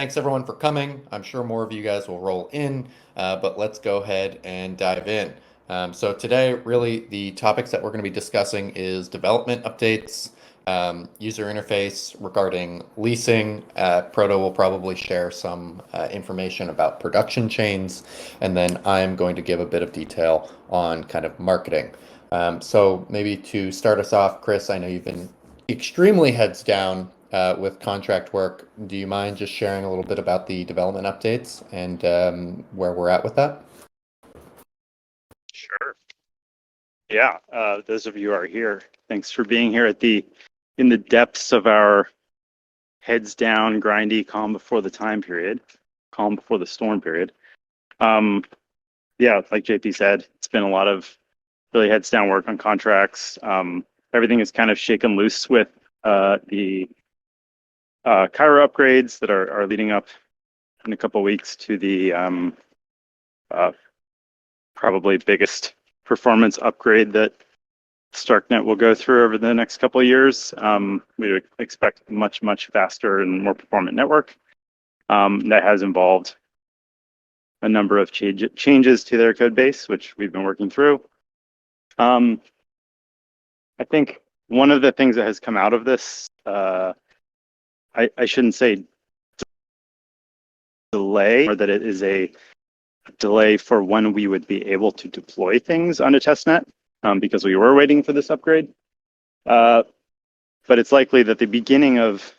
Thanks everyone for coming. I'm sure more of you guys will roll in, but let's go ahead and dive in. So today, really, the topics that we're going to be discussing is development updates, user interface regarding leasing. Proto will probably share some information about production chains, and then I'm going to give a bit of detail on kind of marketing. So maybe to start us off, Chris, I know you've been extremely heads down with contract work. Do you mind just sharing a little bit about the development updates and where we're at with that? Sure. Yeah. Those of you who are here, thanks for being here in the depths of our heads down, grindy, calm before the time period, calm before the storm period. Um, yeah, like JP said, it's been a lot of really heads down work on contracts. Everything is kind of shaken loose with the Cairo upgrades that are leading up in a couple weeks to the uh, probably biggest performance upgrade that StarkNet will go through over the next couple of years. We would expect a much faster and more performant network. That has involved a number of changes to their code base, which we've been working through. I think one of the things that has come out of this, I shouldn't say delay, or that it is a delay for when we would be able to deploy things on a testnet, because we were waiting for this upgrade. But it's likely that the beginning of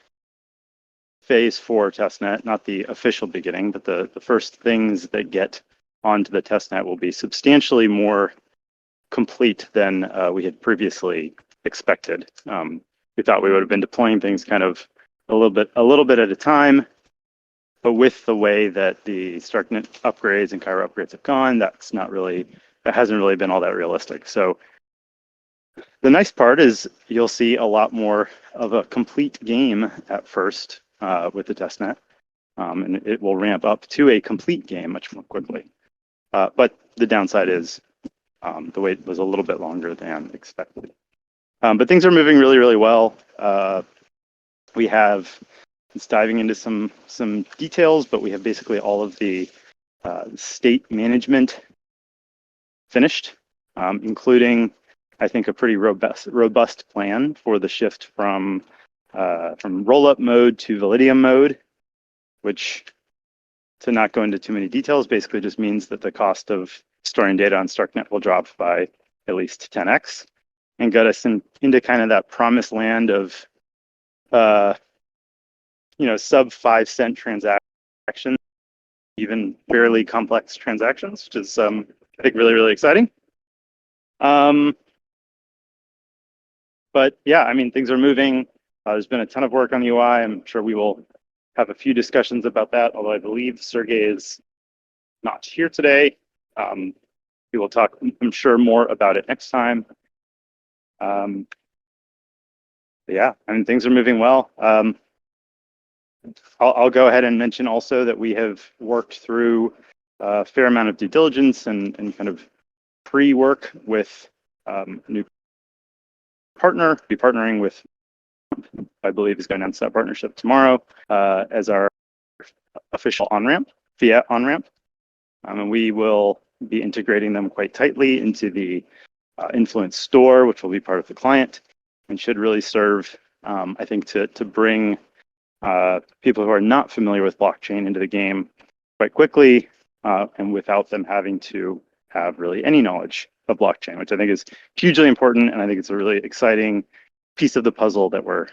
phase 4 testnet, not the official beginning, but the first things that get onto the testnet will be substantially more complete than we had previously expected. We thought we would have been deploying things kind of a little bit at a time, but with the way that the StarkNet upgrades and Cairo upgrades have gone, that hasn't really been all that realistic. So the nice part is you'll see a lot more of a complete game at first with the testnet, and it will ramp up to a complete game much more quickly. But the downside is the wait was a little bit longer than expected. But things are moving really well. It's diving into some details, but we have basically all of the state management finished, including, I think, a pretty robust plan for the shift from rollup mode to Validium mode, which, to not go into too many details, basically just means that the cost of storing data on StarkNet will drop by at least 10x and get us into kind of that promised land of sub 5 cent transactions, even fairly complex transactions, which is I think really exciting. But yeah, I mean, things are moving. There's been a ton of work on the UI. I'm sure we will have a few discussions about that, although I believe Sergey is not here today. We will talk, I'm sure, more about it next time. Yeah, I mean, things are moving well. I'll go ahead and mention also that we have worked through a fair amount of due diligence and kind of pre-work with a new partner. Be partnering with, I believe, is going to announce that partnership tomorrow as our official on-ramp, fiat on-ramp. And we will be integrating them quite tightly into the Influence store, which will be part of the client, and should really serve, I think, to bring people who are not familiar with blockchain into the game quite quickly, and without them having to have really any knowledge of blockchain, which I think is hugely important, and I think it's a really exciting piece of the puzzle that we're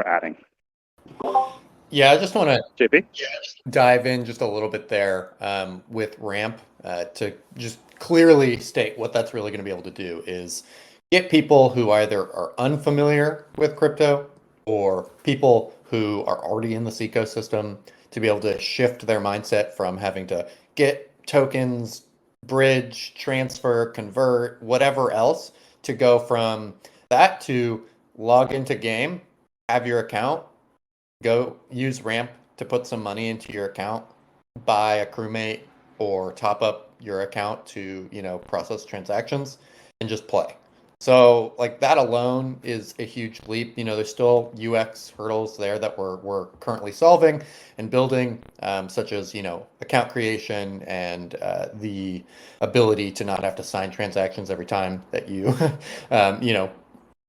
adding. Yeah, I just want to JP? dive in just a little bit there with Ramp to just clearly state what that's really going to be able to do is get people who either are unfamiliar with crypto or people who are already in this ecosystem to be able to shift their mindset from having to get tokens, bridge, transfer, convert, whatever else, to go from that to log into game, have your account, go use Ramp to put some money into your account, buy a crewmate or top up your account to, process transactions and just play. So like that alone is a huge leap. There's still UX hurdles there that we're currently solving and building, such as, account creation and the ability to not have to sign transactions every time that you,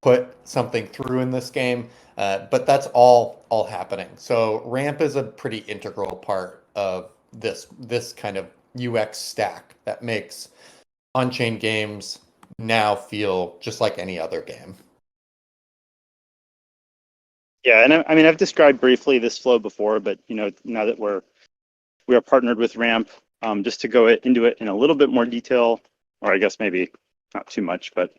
put something through in this game. But that's all happening. So ramp is a pretty integral part of this kind of UX stack that makes on-chain games now feel just like any other game. Yeah, and I mean, I've described briefly this flow before, but now that we are partnered with Ramp, just to go into it in a little bit more detail, or I guess maybe not too much, but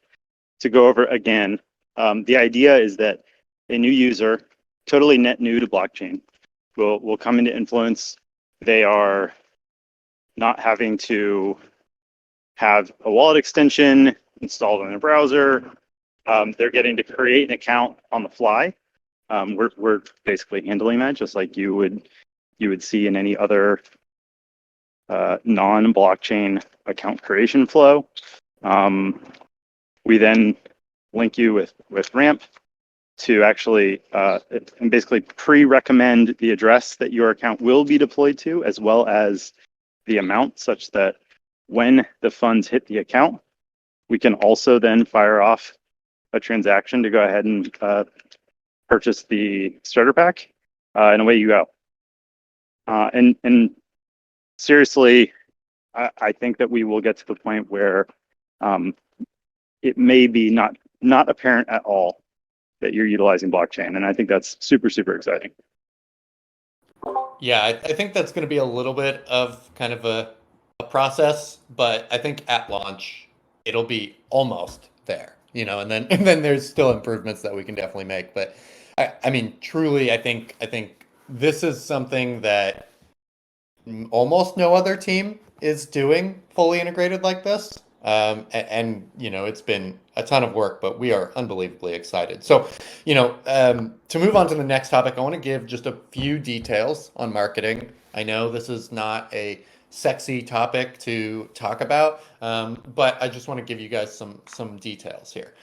to go over again, the idea is that a new user, totally net new to blockchain, will come into Influence. They are not having to have a wallet extension installed in their browser. They're getting to create an account on the fly. We're basically handling that just like you would see in any other non-blockchain account creation flow. We then link you with Ramp to actually and basically pre-recommend the address that your account will be deployed to, as well as the amount, such that when the funds hit the account, we can also then fire off a transaction to go ahead and purchase the starter pack, and away you go. And seriously, I think that we will get to the point where it may be not apparent at all that you're utilizing blockchain, and I think that's super, super exciting. Yeah, I think that's going to be a little bit of kind of a process, but I think at launch it'll be almost there, and then there's still improvements that we can definitely make. But I mean, truly, I think this is something that almost no other team is doing fully integrated like this. And it's been a ton of work, but we are unbelievably excited. So, to move on to the next topic, I want to give just a few details on marketing. I know this is not a sexy topic to talk about, but I just want to give you guys some details here.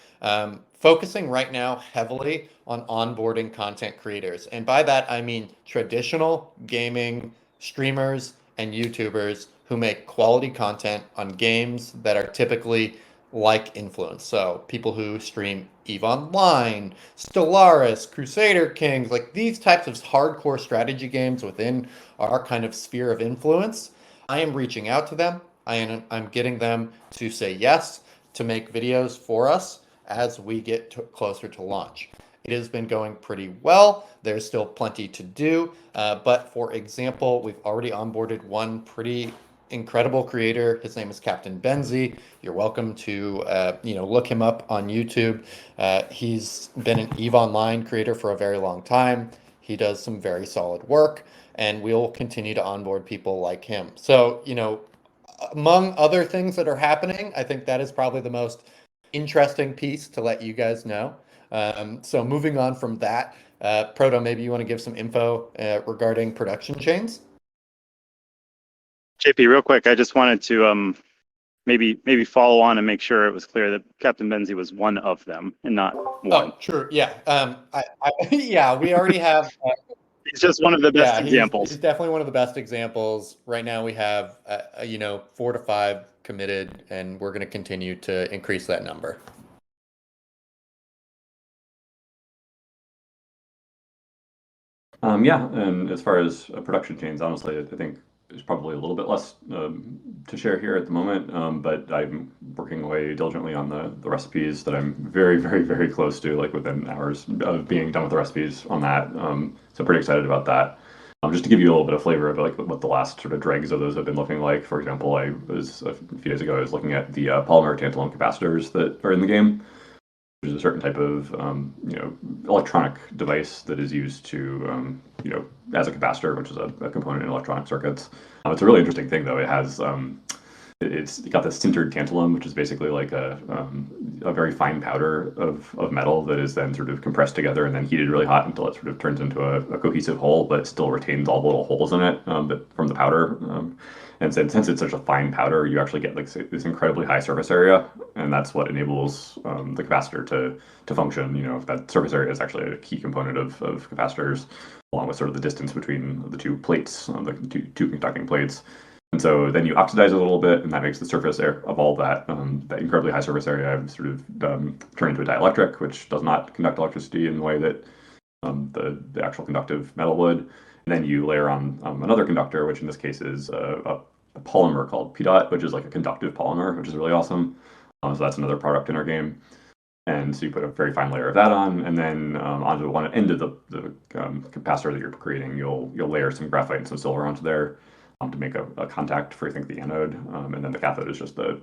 Focusing right now heavily on onboarding content creators, and by that I mean traditional gaming streamers and YouTubers who make quality content on games that are typically like Influence. So people who stream EVE Online, Stellaris, Crusader Kings, like these types of hardcore strategy games within our kind of sphere of influence. I am reaching out to them. I'm getting them to say yes to make videos for us as we get closer to launch. It has been going pretty well. There's still plenty to do. But for example, we've already onboarded one pretty incredible creator. His name is Captain Benzi. You're welcome to look him up on YouTube. He's been an EVE Online creator for a very long time. He does some very solid work, and we'll continue to onboard people like him. So, among other things that are happening, I think that is probably the most interesting piece to let you guys know. So moving on from that, Proto, maybe you want to give some info regarding production chains? JP, real quick, I just wanted to maybe follow on and make sure it was clear that Captain Benzi was one of them and not one. Oh, true. Yeah. Yeah, we already have. He's just one of the best Yeah, he's examples. definitely one of the best examples. Right now, we have 4 to 5 committed, and we're going to continue to increase that number. Yeah, and as far as production chains, honestly, I think there's probably a little bit less to share here at the moment, but I'm working away diligently on the recipes that I'm very, very, very close to, like within hours of being done with the recipes on that. So pretty excited about that. Just to give you a little bit of flavor of like what the last sort of dregs of those have been looking like. For example, I was a few days ago, I was looking at the polymer tantalum capacitors that are in the game. There's a certain type of electronic device that is used to as a capacitor, which is a component in electronic circuits. It's a really interesting thing, though. It has it's got this sintered tantalum, which is basically like a very fine powder of metal that is then sort of compressed together and then heated really hot until it sort of turns into a cohesive whole, but it still retains all the little holes in it but from the powder. And since it's such a fine powder, you actually get like this incredibly high surface area, and that's what enables the capacitor to function. You know, that surface area is actually a key component of capacitors, along with sort of the distance between the two plates, the two conducting plates. And so then you oxidize a little bit, and that makes the surface of all that incredibly high surface area sort of turn into a dielectric, which does not conduct electricity in the way that the actual conductive metal would. And then you layer on another conductor, which in this case is a polymer called P dot, which is like a conductive polymer, which is really awesome. So that's another product in our game. And so you put a very fine layer of that on, and then onto one end of the capacitor that you're creating, you'll layer some graphite and some silver onto there to make a contact for, I think, the anode, and then the cathode is just the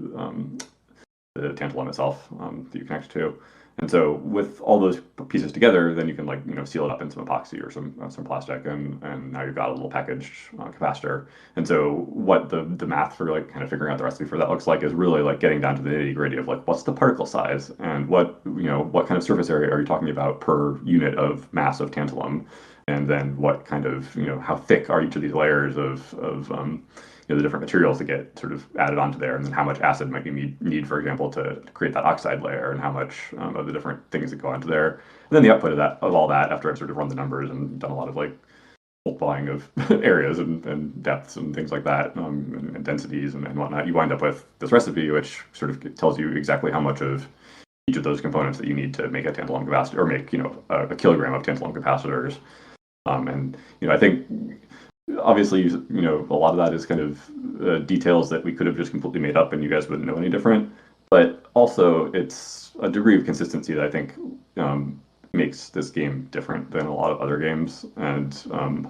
tantalum itself that you connect to. And so with all those pieces together, then you can seal it up in some epoxy or some plastic, and now you've got a little packaged capacitor. And so what the math for kind of figuring out the recipe for that looks like is really getting down to the nitty gritty of what's the particle size and what kind of surface area are you talking about per unit of mass of tantalum, and then what kind of how thick are each of these layers of the different materials that get sort of added onto there, and then how much acid might you need, for example, to create that oxide layer, and how much of the different things that go onto there. And then the output of all that, after I've sort of run the numbers and done a lot of multiplying of areas and depths and things like that, and densities and whatnot, you wind up with this recipe, which sort of tells you exactly how much of each of those components that you need to make a tantalum capacitor, or make a kilogram of tantalum capacitors. And I think obviously, a lot of that is kind of details that we could have just completely made up and you guys wouldn't know any different. But also, it's a degree of consistency that I think makes this game different than a lot of other games. And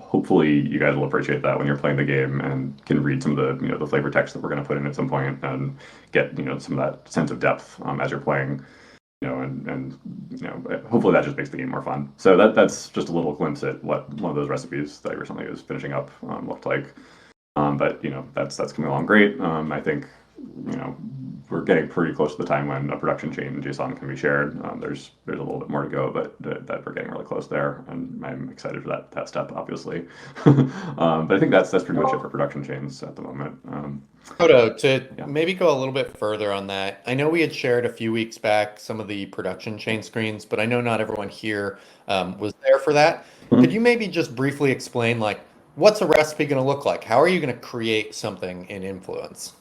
hopefully, you guys will appreciate that when you're playing the game and can read some of the the flavor text that we're going to put in at some point and get some of that sense of depth as you're playing. And hopefully that just makes the game more fun. So that's just a little glimpse at what one of those recipes that I recently was finishing up looked like. But that's coming along great. I think we're getting pretty close to the time when a production chain in JSON can be shared. There's a little bit more to go, but that we're getting really close there, and I'm excited for that step, obviously. But I think that's pretty much it for production chains at the moment. Hodo, to maybe go a little bit further on that, I know we had shared a few weeks back some of the production chain screens, but I know not everyone here was there for that. Mm-hmm. Could you maybe just briefly explain, what's a recipe going to look like? How are you going to create something in Influence?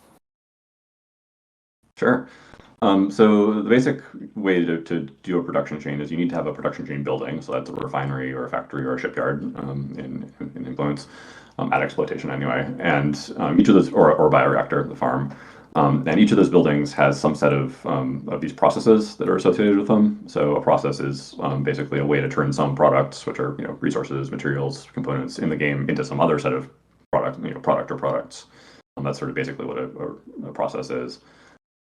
Sure. So the basic way to do a production chain is you need to have a production chain building. So that's a refinery or a factory or a shipyard in Influence, at exploitation anyway. And each of those, or bioreactor, the farm, and each of those buildings has some set of these processes that are associated with them. So a process is basically a way to turn some products, which are resources, materials, components in the game, into some other set of product or products. That's sort of basically what a process is.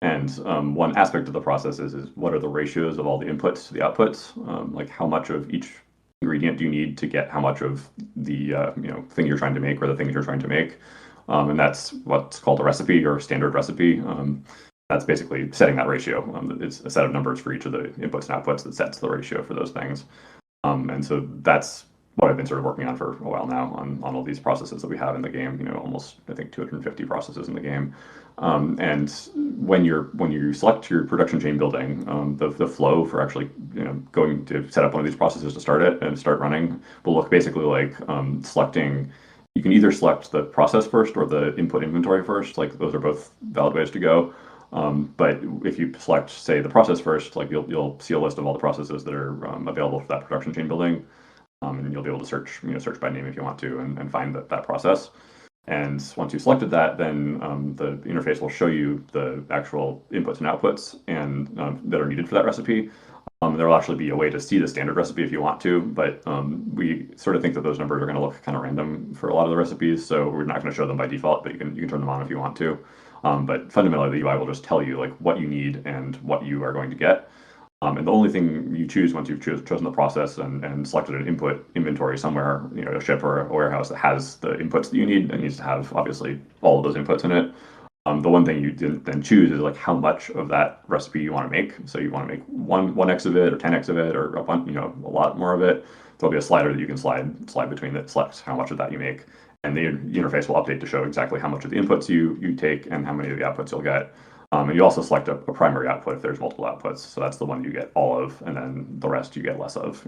And one aspect of the process is what are the ratios of all the inputs to the outputs? Like how much of each ingredient do you need to get how much of the thing you're trying to make, or the things you're trying to make? And that's what's called a recipe or a standard recipe. That's basically setting that ratio. It's a set of numbers for each of the inputs and outputs that sets the ratio for those things. And so that's what I've been sort of working on for a while now on all these processes that we have in the game. Almost, I think, 250 processes in the game. And when you select your production chain building, the flow for actually going to set up one of these processes to start it and start running will look basically like selecting. You can either select the process first or the input inventory first. Those are both valid ways to go. But if you select, say, the process first, you'll see a list of all the processes that are available for that production chain building. And you'll be able to search by name if you want to, and find that process. And once you've selected that, then the interface will show you the actual inputs and outputs and that are needed for that recipe. There will actually be a way to see the standard recipe if you want to, but we sort of think that those numbers are going to look kind of random for a lot of the recipes, so we're not going to show them by default, but you can turn them on if you want to. But fundamentally, the UI will just tell you what you need and what you are going to get. And the only thing you choose once you've chosen the process and selected an input inventory somewhere, a ship or a warehouse that has the inputs that you need, and needs to have obviously all of those inputs in it, The one thing you didn't then choose is like how much of that recipe you want to make. So you want to make one X of it or 10X of it or a bunch, a lot more of it. There'll be a slider that you can slide between that selects how much of that you make. And the interface will update to show exactly how much of the inputs you take and how many of the outputs you'll get. And you also select a primary output if there's multiple outputs. So that's the one you get all of, and then the rest you get less of.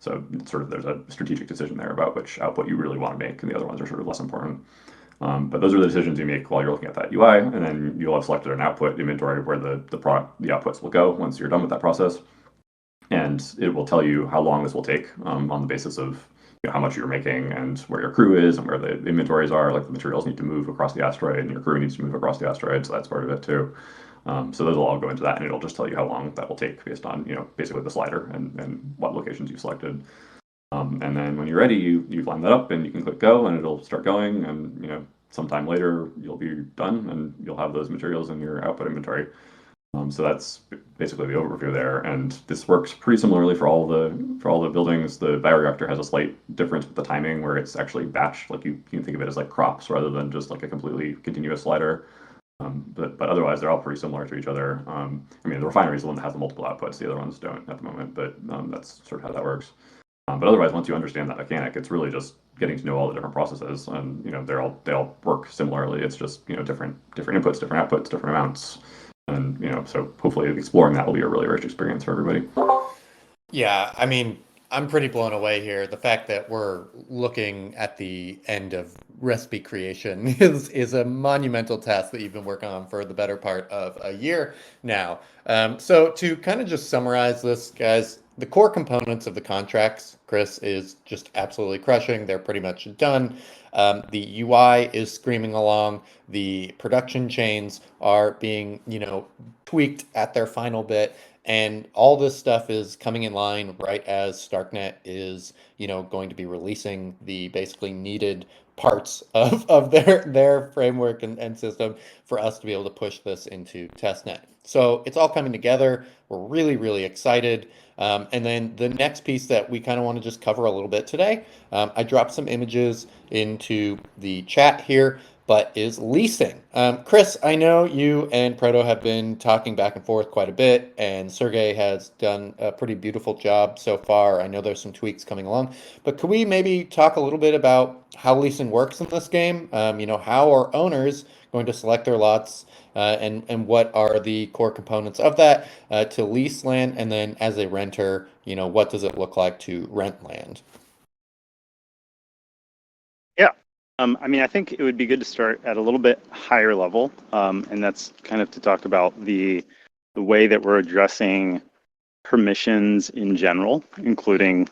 So it's sort of there's a strategic decision there about which output you really want to make, and the other ones are sort of less important. But those are the decisions you make while you're looking at that UI, and then you'll have selected an output inventory where the outputs will go once you're done with that process. And it will tell you how long this will take on the basis of how much you're making and where your crew is and where the inventories are. Like the materials need to move across the asteroid and your crew needs to move across the asteroid, so that's part of it too. So those will all go into that, and it'll just tell you how long that will take based on basically the slider and what locations you've selected. And then when you're ready, you line that up and you can click go, and it'll start going. And sometime later you'll be done, and you'll have those materials in your output inventory. So that's basically the overview there, and this works pretty similarly for all the buildings. The bioreactor has a slight difference with the timing, where it's actually batch. Like you can think of it as like crops rather than just like a completely continuous slider. But otherwise, they're all pretty similar to each other. I mean, the refinery is the one that has the multiple outputs. The other ones don't at the moment, but that's sort of how that works. But otherwise, once you understand that mechanic, it's really just getting to know all the different processes, and they all work similarly. It's just different inputs, different outputs, different amounts. And so hopefully exploring that will be a really rich experience for everybody. Yeah, I mean, I'm pretty blown away here. The fact that we're looking at the end of recipe creation is a monumental task that you've been working on for the better part of a year now. So to kind of just summarize this, guys, the core components of the contracts, Chris, is just absolutely crushing. They're pretty much done. The UI is screaming along. The production chains are being, tweaked at their final bit. And all this stuff is coming in line right as StarkNet is, going to be releasing the basically needed parts of their framework and system for us to be able to push this into testnet. So it's all coming together. We're really, really excited. And then the next piece that we kind of want to just cover a little bit today, I dropped some images into the chat here, but is leasing. Chris, I know you and Proto have been talking back and forth quite a bit, and Sergey has done a pretty beautiful job so far. I know there's some tweaks coming along, but could we maybe talk a little bit about how leasing works in this game? How are owners going to select their lots, and what are the core components of that to lease land, and then as a renter, what does it look like to rent land? Yeah. I mean, I think it would be good to start at a little bit higher level, and that's kind of to talk about the way that we're addressing permissions in general, including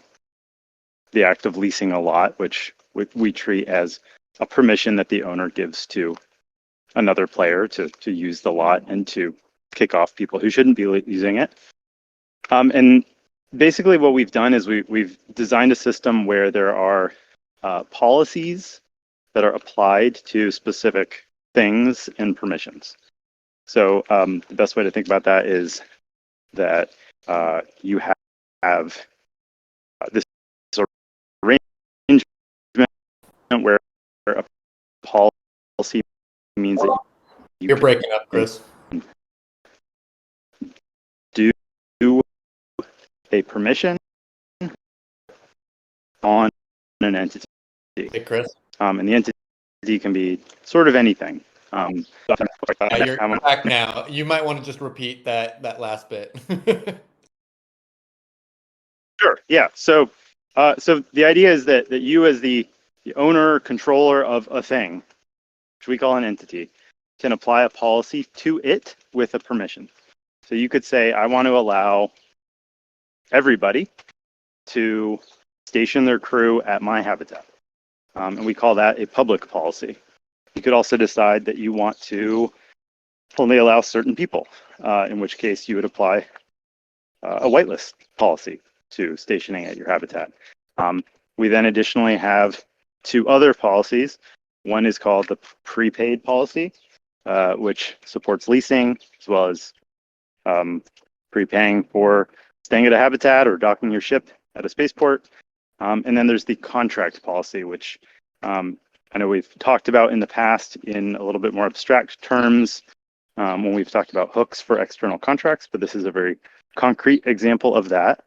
the act of leasing a lot, which we treat as a permission that the owner gives to another player to use the lot and to kick off people who shouldn't be using it. And basically what we've done is we've designed a system where there are policies that are applied to specific things and permissions. So the best way to think about that is that you have this arrangement where a policy means that You're breaking up, Chris. do a permission on an entity. Hey, Chris. And the entity can be sort of anything. You're back now. You might want to just repeat that last bit. Sure. Yeah. So the idea is that you, as the owner, controller of a thing, which we call an entity, can apply a policy to it with a permission. So you could say, I want to allow everybody to station their crew at my habitat. And we call that a public policy. You could also decide that you want to only allow certain people, in which case you would apply a whitelist policy to stationing at your habitat. We then additionally have two other policies. One is called the prepaid policy, which supports leasing as well as prepaying for staying at a habitat or docking your ship at a spaceport. And then there's the contract policy, which I know we've talked about in the past in a little bit more abstract terms when we've talked about hooks for external contracts, but this is a very concrete example of that,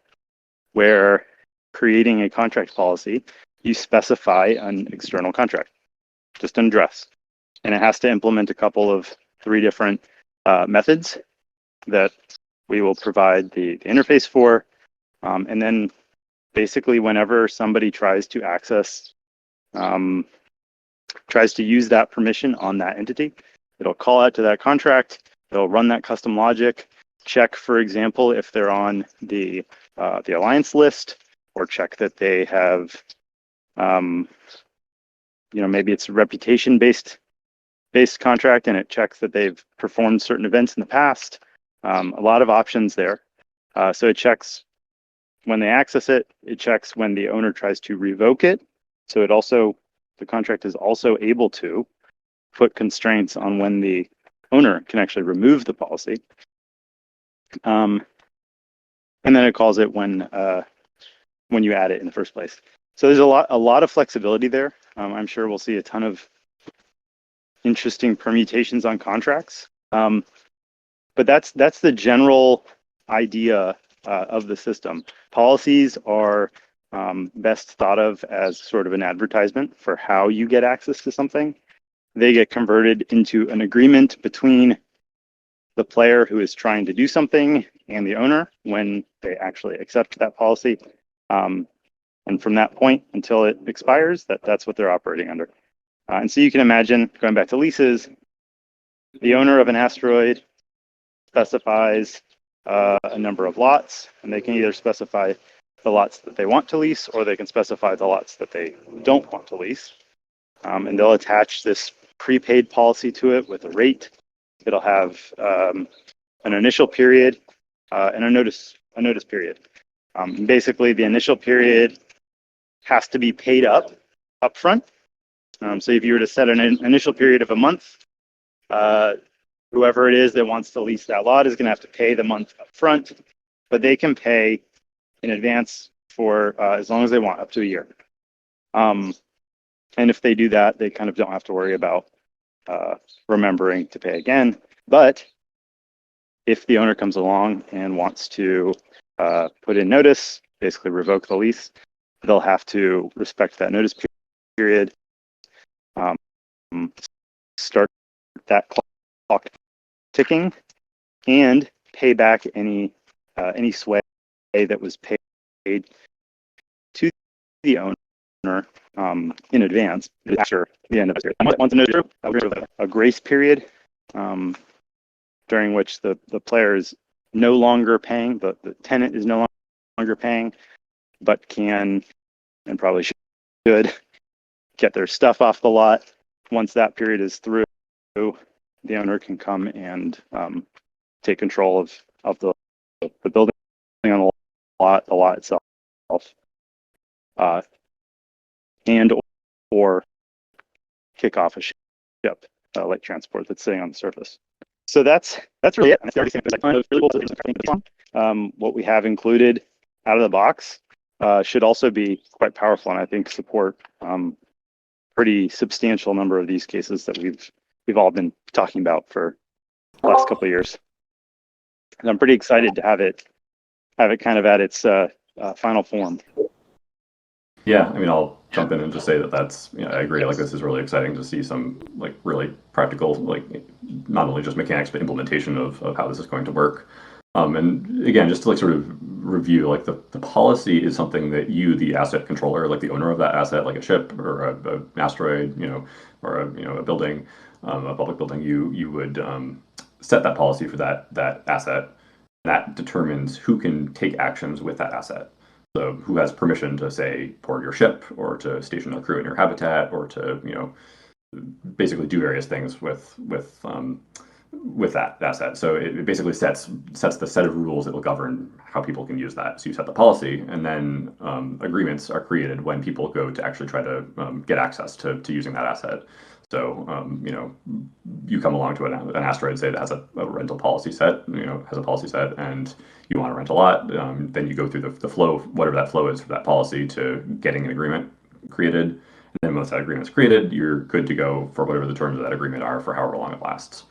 where creating a contract policy, you specify an external contract, just an address. And it has to implement a couple of 3 different methods that we will provide the interface for. And then basically whenever somebody tries to access, tries to use that permission on that entity, it'll call out to that contract, it'll run that custom logic, check, for example, if they're on the alliance list, or check that they have, maybe it's a reputation-based contract, and it checks that they've performed certain events in the past. A lot of options there. So it checks when they access it. It checks when the owner tries to revoke it. So the contract is also able to put constraints on when the owner can actually remove the policy. And then it calls it when you add it in the first place. So there's a lot of flexibility there. I'm sure we'll see a ton of interesting permutations on contracts. But that's the general idea of the system. Policies are best thought of as sort of an advertisement for how you get access to something. They get converted into an agreement between the player who is trying to do something and the owner when they actually accept that policy. And from that point until it expires, that's what they're operating under. And so you can imagine, going back to leases, the owner of an asteroid specifies a number of lots, and they can either specify the lots that they want to lease, or they can specify the lots that they don't want to lease. And they'll attach this prepaid policy to it with a rate. It'll have an initial period and a notice period. Basically, the initial period has to be paid up front. So if you were to set an initial period of a month, whoever it is that wants to lease that lot is going to have to pay the month up front, but they can pay in advance for as long as they want, up to a year. And if they do that, they kind of don't have to worry about remembering to pay again. But if the owner comes along and wants to put in notice, basically revoke the lease, they'll have to respect that notice period, start that clock ticking, and pay back any sway that was paid to the owner in advance after the end of the period. I want to know a grace period during which the player is no longer paying, the tenant is no longer paying, but can and probably should get their stuff off the lot. Once that period is through, the owner can come and take control of the building on the lot itself, and or kick off a ship like transport that's sitting on the surface. So that's really it. What we have included out of the box should also be quite powerful, and I think support pretty substantial number of these cases that we've all been talking about for the last couple of years. And I'm pretty excited to have it kind of at its final form. Yeah, I mean, I'll jump in and just say that's, I agree. Like, this is really exciting to see some like really practical, like not only just mechanics, but implementation of how this is going to work. And again, just to like sort of review, like the policy is something that you, the asset controller, like the owner of that asset, like a ship or an asteroid, or a building, a public building, you would set that policy for that asset. That determines who can take actions with that asset. So who has permission to, say, port your ship, or to station a crew in your habitat, or to basically do various things with that asset. So it basically sets the set of rules that will govern how people can use that. So you set the policy, and then agreements are created when people go to actually try to get access to using that asset. So you come along to an asteroid, say, that has a rental policy set, has a policy set, and you want to rent a lot. Then you go through the flow, whatever that flow is for that policy, to getting an agreement created. And then once that agreement's created, you're good to go for whatever the terms of that agreement are for however long it lasts.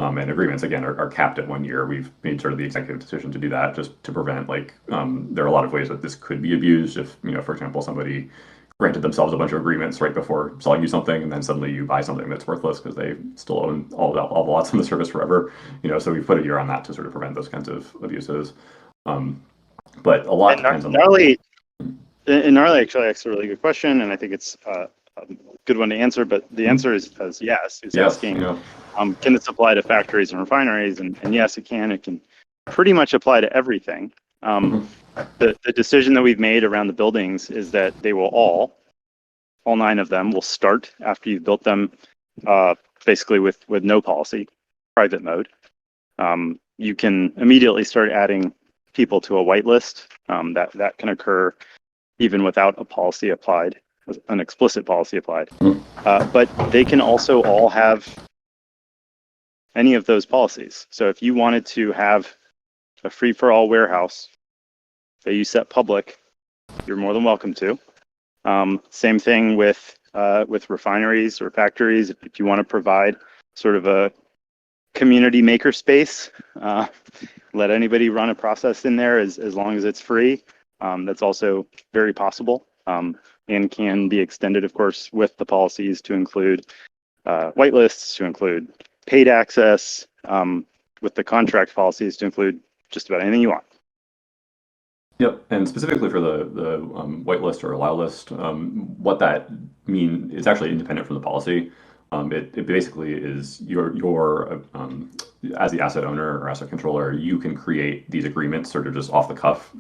And agreements, again, are capped at 1 year. We've made sort of the executive decision to do that just to prevent, like, there are a lot of ways that this could be abused. If, for example, somebody granted themselves a bunch of agreements right before selling you something, and then suddenly you buy something that's worthless because they still own all the lots on the service forever. So we've put a year on that to sort of prevent those kinds of abuses. But a lot depends on Gnarly actually asks a really good question, and I think it's a good one to answer. But the answer is yes. He's asking, can this apply to factories and refineries? And yes, it can. It can pretty much apply to everything. The decision that we've made around the buildings is that they will all 9 of them will start after you've built them, basically with no policy, private mode. You can immediately start adding people to a whitelist. That can occur even without a policy applied, an explicit policy applied. But they can also all have any of those policies. So if you wanted to have a free-for-all warehouse that you set public, you're more than welcome to. Same thing with refineries or factories. If you want to provide sort of a community makerspace, let anybody run a process in there as long as it's free. That's also very possible, and can be extended, of course, with the policies to include whitelists, to include paid access, with the contract policies to include just about anything you want. Yep, and specifically for the whitelist or allow list, what that means is actually independent from the policy. It basically is your as the asset owner or asset controller, you can create these agreements sort of just off the cuff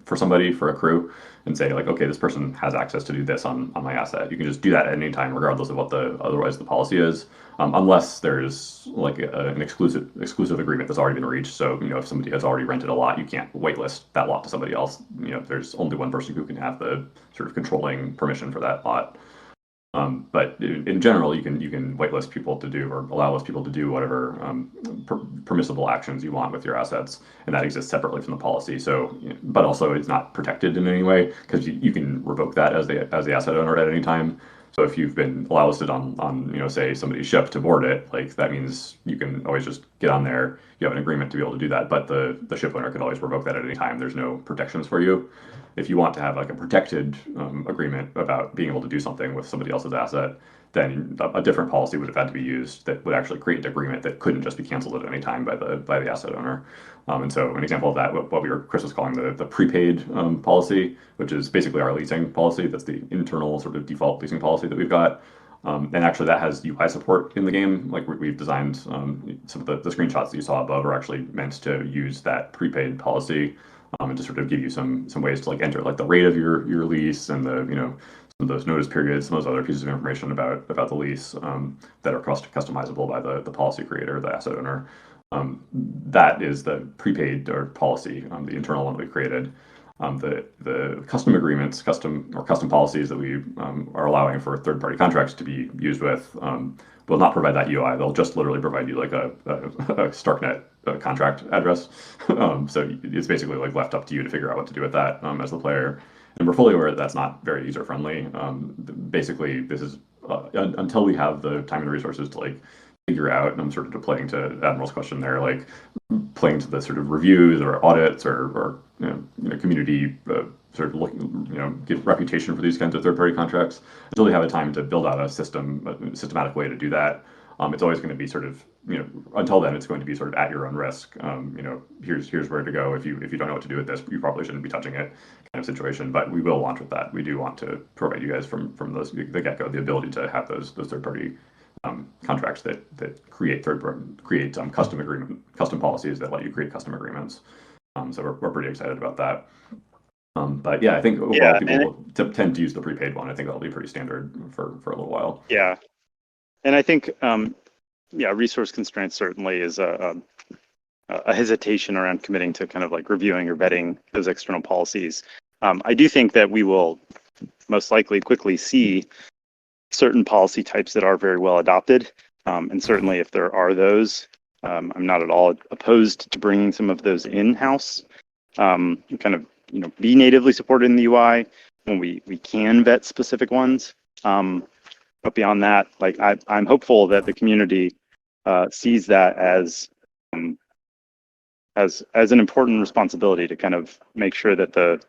for somebody, for a crew, and say like, okay, this person has access to do this on my asset. You can just do that at any time, regardless of what otherwise the policy is, unless there's like an exclusive agreement that's already been reached. So if somebody has already rented a lot, you can't whitelist that lot to somebody else. There's only one person who can have the sort of controlling permission for that lot. But in general, you can whitelist people to do, or allow people to do whatever permissible actions you want with your assets, and that exists separately from the policy. So, but also it's not protected in any way, because you can revoke that as the asset owner at any time. So if you've been allow listed on say somebody's ship to board it, like that means you can always just get on there. You have an agreement to be able to do that, but the ship owner can always revoke that at any time. There's no protections for you. If you want to have like a protected agreement about being able to do something with somebody else's asset, then a different policy would have had to be used that would actually create an agreement that couldn't just be canceled at any time by the asset owner. And so an example of that, what Chris was calling the prepaid policy, which is basically our leasing policy. That's the internal sort of default leasing policy that we've got. And actually that has UI support in the game. Like we've designed some of the screenshots that you saw above are actually meant to use that prepaid policy, and to sort of give you some ways to like enter like the rate of your lease and the some of those notice periods, some of those other pieces of information about the lease that are customizable by the policy creator, the asset owner. That is the prepaid or policy, the internal one that we created. The custom agreements, custom policies that we are allowing for third-party contracts to be used with will not provide that UI. They'll just literally provide you like a StarkNet contract address. So it's basically like left up to you to figure out what to do with that as the player. And we're fully aware that that's not very user-friendly. Basically, this is until we have the time and resources to like figure out, and I'm sort of playing to Admiral's question there, like playing to the sort of reviews or audits or community sort of looking, get reputation for these kinds of third-party contracts. Until we have a time to build out a systematic way to do that, it's always going to be sort of, until then, it's going to be sort of at your own risk. Here's where to go. If you don't know what to do with this, you probably shouldn't be touching it, kind of situation. But we will launch with that. We do want to provide you guys from the get-go the ability to have those third-party contracts that create custom policies that let you create custom agreements. So we're pretty excited about that. But yeah, I think overall people will tend to use the prepaid one. I think that'll be pretty standard for a little while. Yeah, and I think resource constraints certainly is a hesitation around committing to kind of like reviewing or vetting those external policies. I do think that we will most likely quickly see certain policy types that are very well adopted, and certainly if there are those, I'm not at all opposed to bringing some of those in-house, kind of be natively supported in the UI when we can vet specific ones. But beyond that, like I'm hopeful that the community sees that as an important responsibility to kind of make sure that the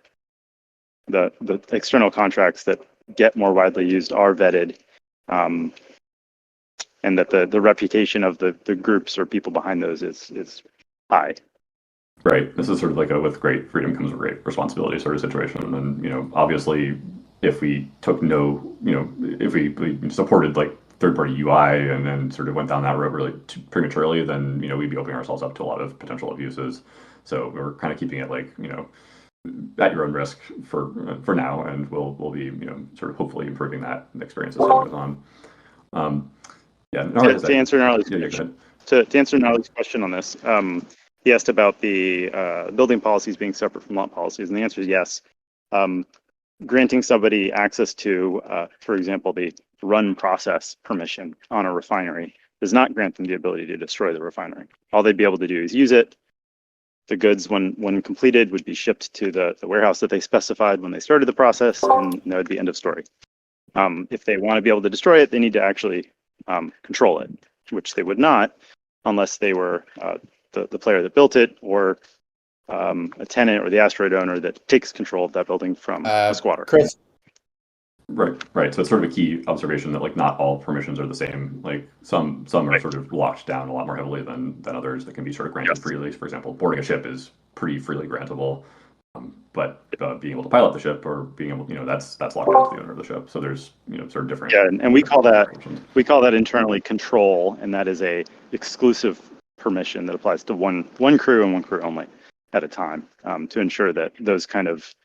external contracts that get more widely used are vetted, and that the reputation of the groups or people behind those is high. Right. This is sort of like a with great freedom comes great responsibility sort of situation. And, obviously, if we took if we supported like third-party UI and then sort of went down that road really prematurely, then, we'd be opening ourselves up to a lot of potential abuses. So we're kind of keeping it like, at your own risk for now, and we'll be, sort of hopefully improving that experience as time goes on. Yeah. To answer Gnarly's Yeah, question, to answer Gnarly's question on this, he asked about the building policies being separate from lot policies, and the answer is yes. Granting somebody access to, for example, the run process permission on a refinery does not grant them the ability to destroy the refinery. All they'd be able to do is use it. The goods, when completed, would be shipped to the warehouse that they specified when they started the process, and that would be end of story. If they want to be able to destroy it, they need to actually control it, which they would not unless they were the player that built it, or a tenant or the asteroid owner that takes control of that building from a squatter. Chris. Right. So it's sort of a key observation that like not all permissions are the same. Like some are sort of locked down a lot more heavily than others that can be sort of granted freely. For example, boarding a ship is pretty freely grantable, but being able to pilot the ship or being able, that's locked into the owner of the ship. So there's sort of different. Yeah, and we call that internally control, and that is a exclusive permission that applies to one crew and one crew only at a time, to ensure that those kind of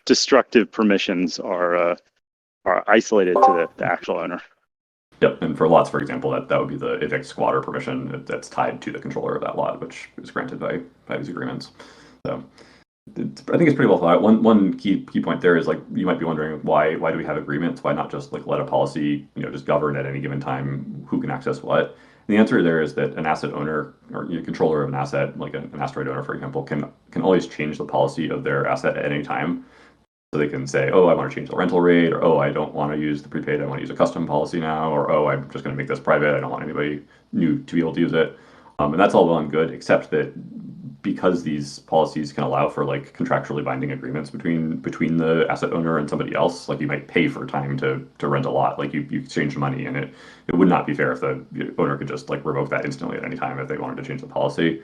destructive permissions are isolated to the actual owner. Yep, and for lots, for example, that would be the evict squatter permission that's tied to the controller of that lot, which is granted by these agreements. So I think it's pretty well thought out. One key point there is like you might be wondering why do we have agreements? Why not just like let a policy just govern at any given time who can access what? And the answer there is that an asset owner or controller of an asset, like an asteroid owner, for example, can always change the policy of their asset at any time. So they can say, oh, I want to change the rental rate, or oh, I don't want to use the prepaid, I want to use a custom policy now, or oh, I'm just going to make this private, I don't want anybody new to be able to use it. And that's all well and good, except that because these policies can allow for like contractually binding agreements between the asset owner and somebody else, like you might pay for time to rent a lot, like you exchange money, and it would not be fair if the owner could just like revoke that instantly at any time if they wanted to change the policy.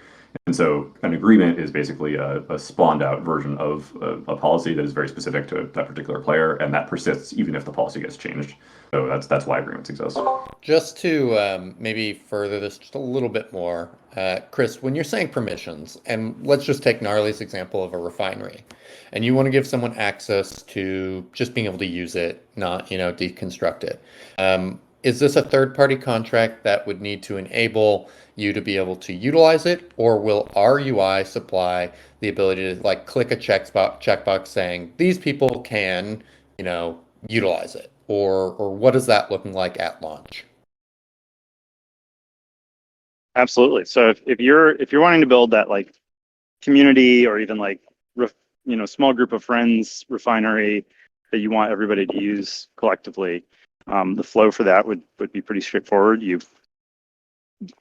And so an agreement is basically a spawned out version of a policy that is very specific to that particular player, and that persists even if the policy gets changed. So that's why agreements exist. Just to maybe further this just a little bit more, Chris, when you're saying permissions, and let's just take Gnarly's example of a refinery, and you want to give someone access to just being able to use it, not deconstruct it. Is this a third-party contract that would need to enable you to be able to utilize it, or will our UI supply the ability to like click a checkbox saying these people can, utilize it, or what is that looking like at launch? Absolutely. So if you're wanting to build that like community or even like small group of friends refinery that you want everybody to use collectively, the flow for that would be pretty straightforward. You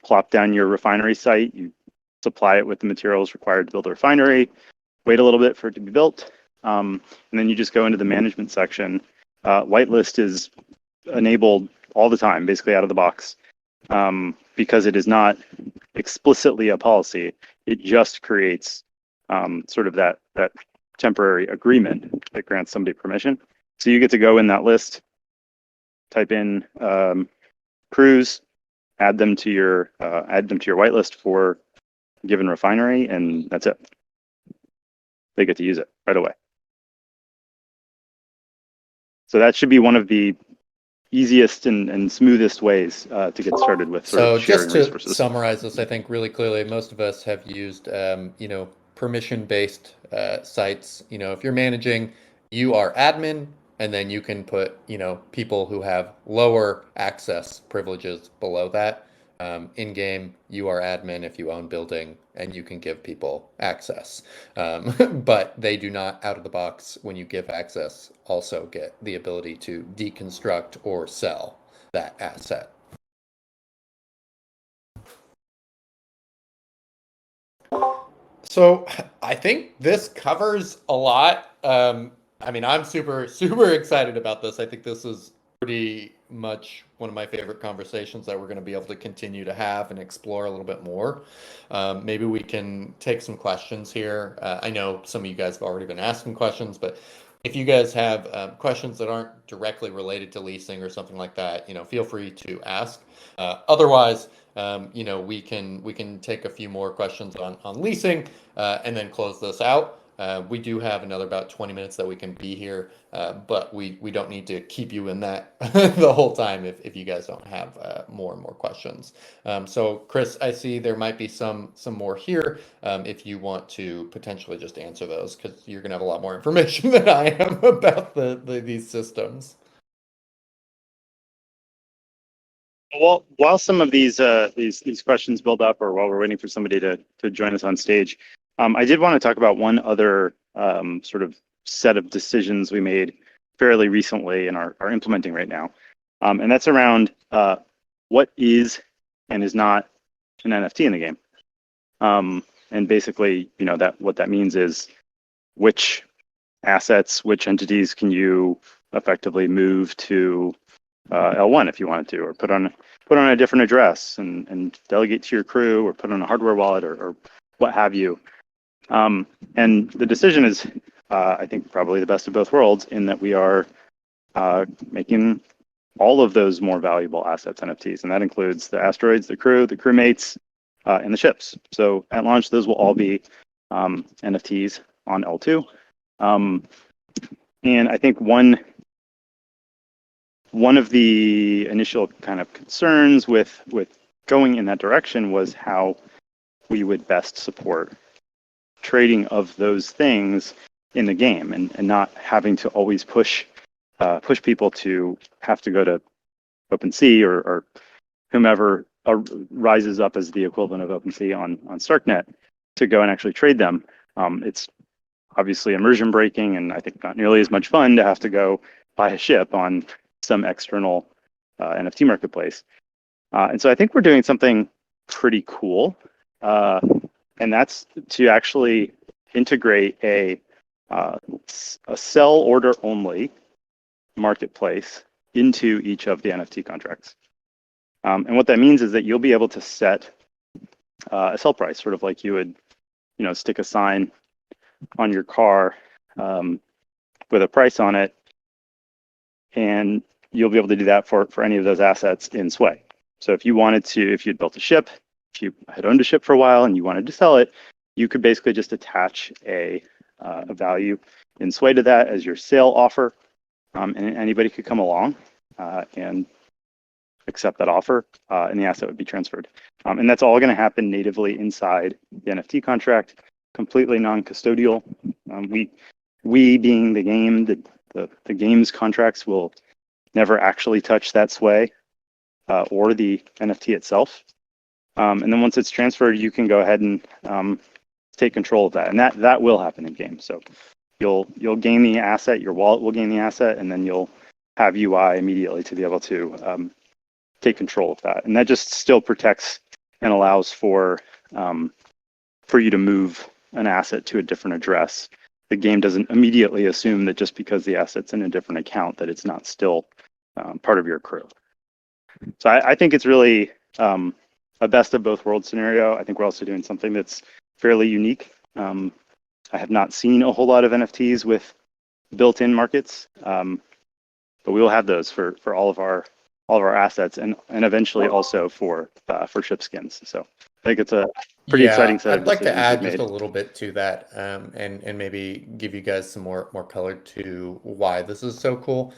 plop down your refinery site, you supply it with the materials required to build a refinery, wait a little bit for it to be built, and then you just go into the management section. Whitelist is enabled all the time, basically out of the box, because it is not explicitly a policy. It just creates sort of that temporary agreement that grants somebody permission. So you get to go in that list, type in crews, add them to your whitelist for a given refinery, and that's it. They get to use it right away. So that should be one of the easiest and smoothest ways to get started with sort of sharing just to resources. Summarize this, I think really clearly, most of us have used permission-based sites. If you're managing, you are admin, and then you can put people who have lower access privileges below that. In game, you are admin if you own building, and you can give people access. But they do not, out of the box, when you give access, also get the ability to deconstruct or sell that asset. So I think this covers a lot. I mean, I'm super, super excited about this. I think this is pretty much one of my favorite conversations that we're going to be able to continue to have and explore a little bit more. Maybe we can take some questions here. I know some of you guys have already been asking questions, but if you guys have questions that aren't directly related to leasing or something like that, feel free to ask. Otherwise, we can take a few more questions on leasing and then close this out. We do have another about 20 minutes that we can be here, but we don't need to keep you in that the whole time if you guys don't have more and more questions. So Chris, I see there might be some more here if you want to potentially just answer those, because you're gonna have a lot more information than I am about these systems. Well, while some of these questions build up, or while we're waiting for somebody to join us on stage, I did want to talk about one other sort of set of decisions we made fairly recently and are implementing right now, and that's around what is and is not an NFT in the game. And basically, that what that means is which assets, which entities can you effectively move to L1 if you wanted to, or put on a different address and delegate to your crew, or put on a hardware wallet, or what have you. And the decision is, I think, probably the best of both worlds, in that we are making all of those more valuable assets NFTs, and that includes the asteroids, the crewmates, and the ships. So at launch, those will all be NFTs on L2. And I think one of the initial kind of concerns with going in that direction was how we would best support trading of those things in the game, and not having to always push people to have to go to OpenSea or whomever rises up as the equivalent of OpenSea on StarkNet to go and actually trade them. It's obviously immersion breaking, and I think not nearly as much fun to have to go buy a ship on some external NFT marketplace. And so I think we're doing something pretty cool, and that's to actually integrate a sell order only marketplace into each of the NFT contracts. And what that means is that you'll be able to set a sell price, sort of like you would, stick a sign on your car with a price on it, and you'll be able to do that for any of those assets in Sway. So if you'd built a ship, if you had owned a ship for a while and you wanted to sell it, you could basically just attach a value in Sway to that as your sale offer, and anybody could come along and accept that offer, and the asset would be transferred. And that's all going to happen natively inside the NFT contract, completely non-custodial. We being the game, the game's contracts will never actually touch that Sway or the NFT itself. And then once it's transferred, you can go ahead and take control of that, and that will happen in game. So you'll gain the asset, your wallet will gain the asset, and then you'll have UI immediately to be able to take control of that. And that just still protects and allows for you to move an asset to a different address. The game doesn't immediately assume that just because the asset's in a different account that it's not still part of your crew. So I think it's really a best of both worlds scenario. I think we're also doing something that's fairly unique. I have not seen a whole lot of NFTs with built-in markets, but we will have those for all of our assets, and eventually also for ship skins. So I think it's a pretty exciting set of decisions. I'd like to add just a little bit to that, and maybe give you guys some more color to why this is so cool.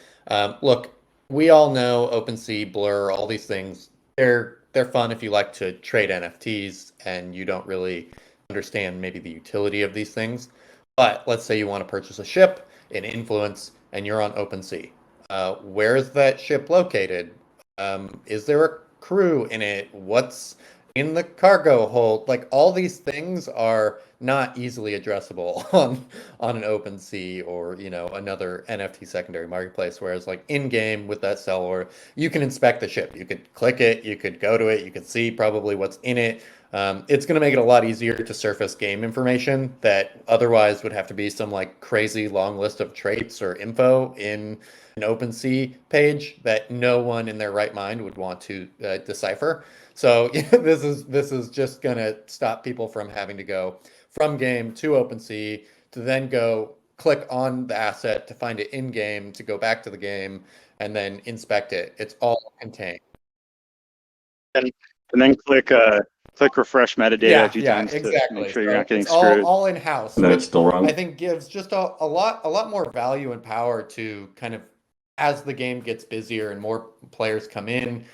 Look, we all know OpenSea, Blur, all these things. They're fun if you like to trade NFTs and you don't really understand maybe the utility of these things. But let's say you want to purchase a ship in Influence and you're on OpenSea. Where is that ship located? Is there a crew in it, what's in the cargo hold. Like all these things are not easily addressable on an OpenSea or another NFT secondary marketplace. Whereas like in game with that seller, you can inspect the ship. You could click it, you could go to it, you could see probably what's in it. It's going to make it a lot easier to surface game information that otherwise would have to be some like crazy long list of traits or info in an OpenSea page that no one in their right mind would want to decipher. So this is just going to stop people from having to go from game to OpenSea to then go click on the asset to find it in game to go back to the game and then inspect it. It's all contained. And then click refresh metadata a few times to exactly. make sure So you're not getting it's screwed. all in house, And then it's which still wrong. I think gives just a lot more value and power to kind of as the game gets busier and more players come in.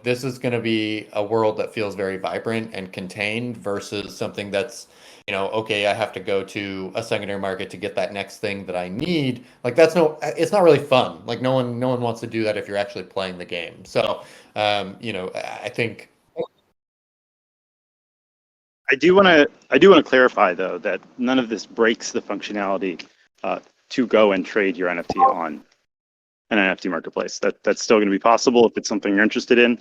This is going to be a world that feels very vibrant and contained versus something that's, okay, I have to go to a secondary market to get that next thing that I need. Like it's not really fun. Like no one wants to do that if you're actually playing the game. So, I think. I do want to clarify though that none of this breaks the functionality to go and trade your NFT on an NFT marketplace. That's still going to be possible if it's something you're interested in.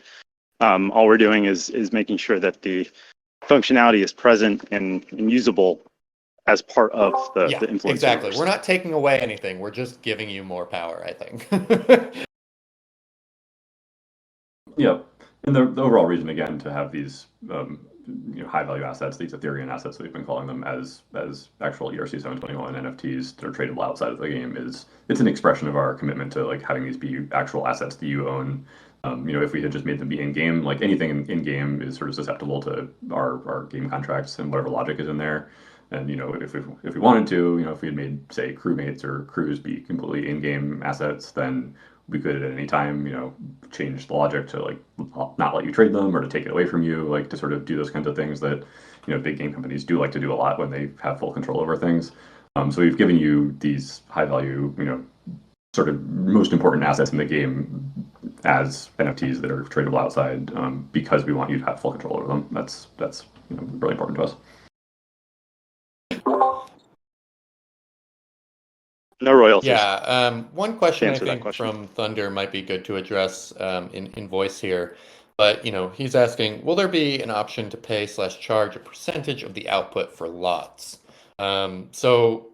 All we're doing is making sure that the functionality is present and usable as part of the influencer. Exactly. Universe. We're not taking away anything. We're just giving you more power, I think. Yep. And the overall reason, again, to have these high value assets, these Ethereum assets that we've been calling them as actual ERC 721 NFTs that are tradable outside of the game is it's an expression of our commitment to like having these be actual assets that you own. If we had just made them be in game, like anything in game is sort of susceptible to our game contracts and whatever logic is in there. And if we wanted to, if we had made say crewmates or crews be completely in-game assets, then we could at any time, change the logic to like not let you trade them or to take it away from you, like to sort of do those kinds of things that big game companies do like to do a lot when they have full control over things. So we've given you these high value, sort of most important assets in the game as NFTs that are tradable outside because we want you to have full control over them. That's really important to us. No royalties. Yeah, one question I Answer that think question. from Thunder might be good to address in voice here. But he's asking, will there be an option to pay / charge a percentage of the output for lots? So,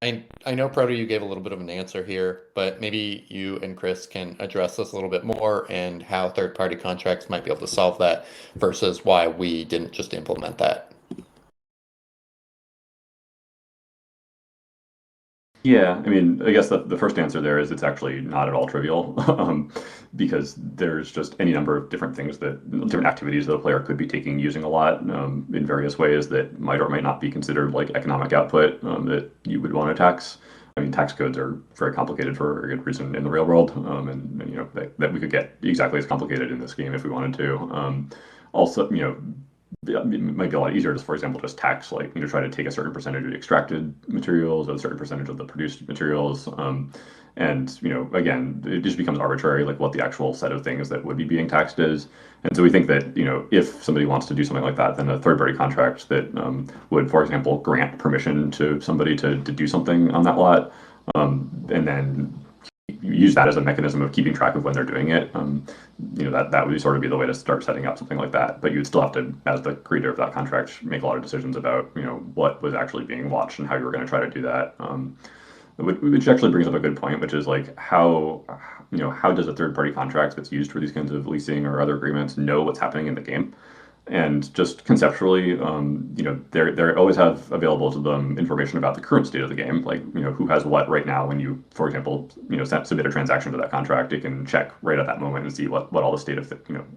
I know Proto, you gave a little bit of an answer here, but maybe you and Chris can address this a little bit more and how third-party contracts might be able to solve that versus why we didn't just implement that. Yeah, I mean, I guess the first answer there is it's actually not at all trivial because there's just any number of different things different activities that a player could be taking using a lot in various ways that might or might not be considered like economic output that you would want to tax. I mean, tax codes are very complicated for a good reason in the real world, and that we could get exactly as complicated in this game if we wanted to. Also, it might be a lot easier just, for example, just tax, like, try to take a certain percentage of the extracted materials or a certain percentage of the produced materials. And, again, it just becomes arbitrary, like what the actual set of things that would be being taxed is. And so we think that, if somebody wants to do something like that, then a third-party contract that would, for example, grant permission to somebody to do something on that lot, and then use that as a mechanism of keeping track of when they're doing it. That would sort of be the way to start setting up something like that. But you'd still have to, as the creator of that contract, make a lot of decisions about what was actually being watched and how you were going to try to do that. Which actually brings up a good point, which is like how does a third party contract that's used for these kinds of leasing or other agreements know what's happening in the game? And just conceptually, they always have available to them information about the current state of the game, like who has what right now. When you, for example, submit a transaction to that contract, it can check right at that moment and see what all the state of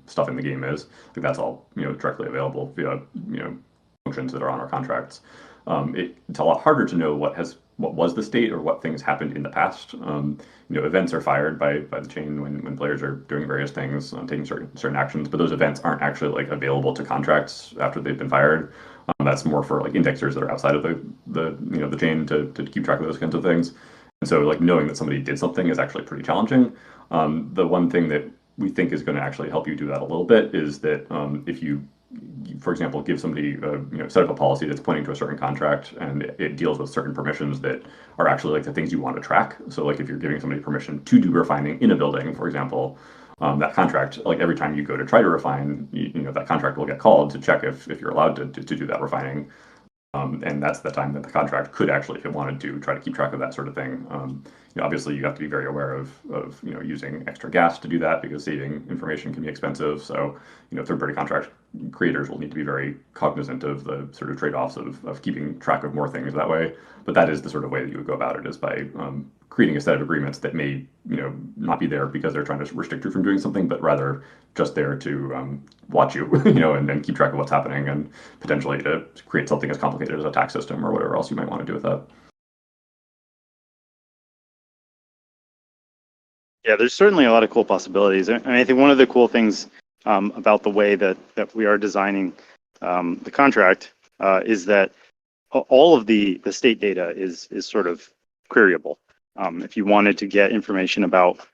stuff in the game is. Like that's all directly available via functions that are on our contracts. It's a lot harder to know what was the state or what things happened in the past. Events are fired by the chain when players are doing various things, taking certain actions, but those events aren't actually like available to contracts after they've been fired. That's more for like indexers that are outside of the chain to keep track of those kinds of things. And so like knowing that somebody did something is actually pretty challenging. The one thing that we think is going to actually help you do that a little bit is that if you, for example, give somebody set up a policy that's pointing to a certain contract and it deals with certain permissions that are actually like the things you want to track. So like if you're giving somebody permission to do refining in a building, for example, that contract, like every time you go to try to refine, that contract will get called to check if you're allowed to do that refining. And that's the time that the contract could actually, if it wanted to, try to keep track of that sort of thing. Obviously, you have to be very aware of using extra gas to do that because saving information can be expensive. So, third-party contract creators will need to be very cognizant of the sort of trade-offs of keeping track of more things that way. But that is the sort of way that you would go about it, is by creating a set of agreements that may not be there because they're trying to restrict you from doing something, but rather just there to watch you, and keep track of what's happening and potentially to create something as complicated as a tax system or whatever else you might want to do with that. Yeah, there's certainly a lot of cool possibilities. And I think one of the cool things about the way that we are designing the contract is that all of the state data is sort of queryable. If you wanted to get information about,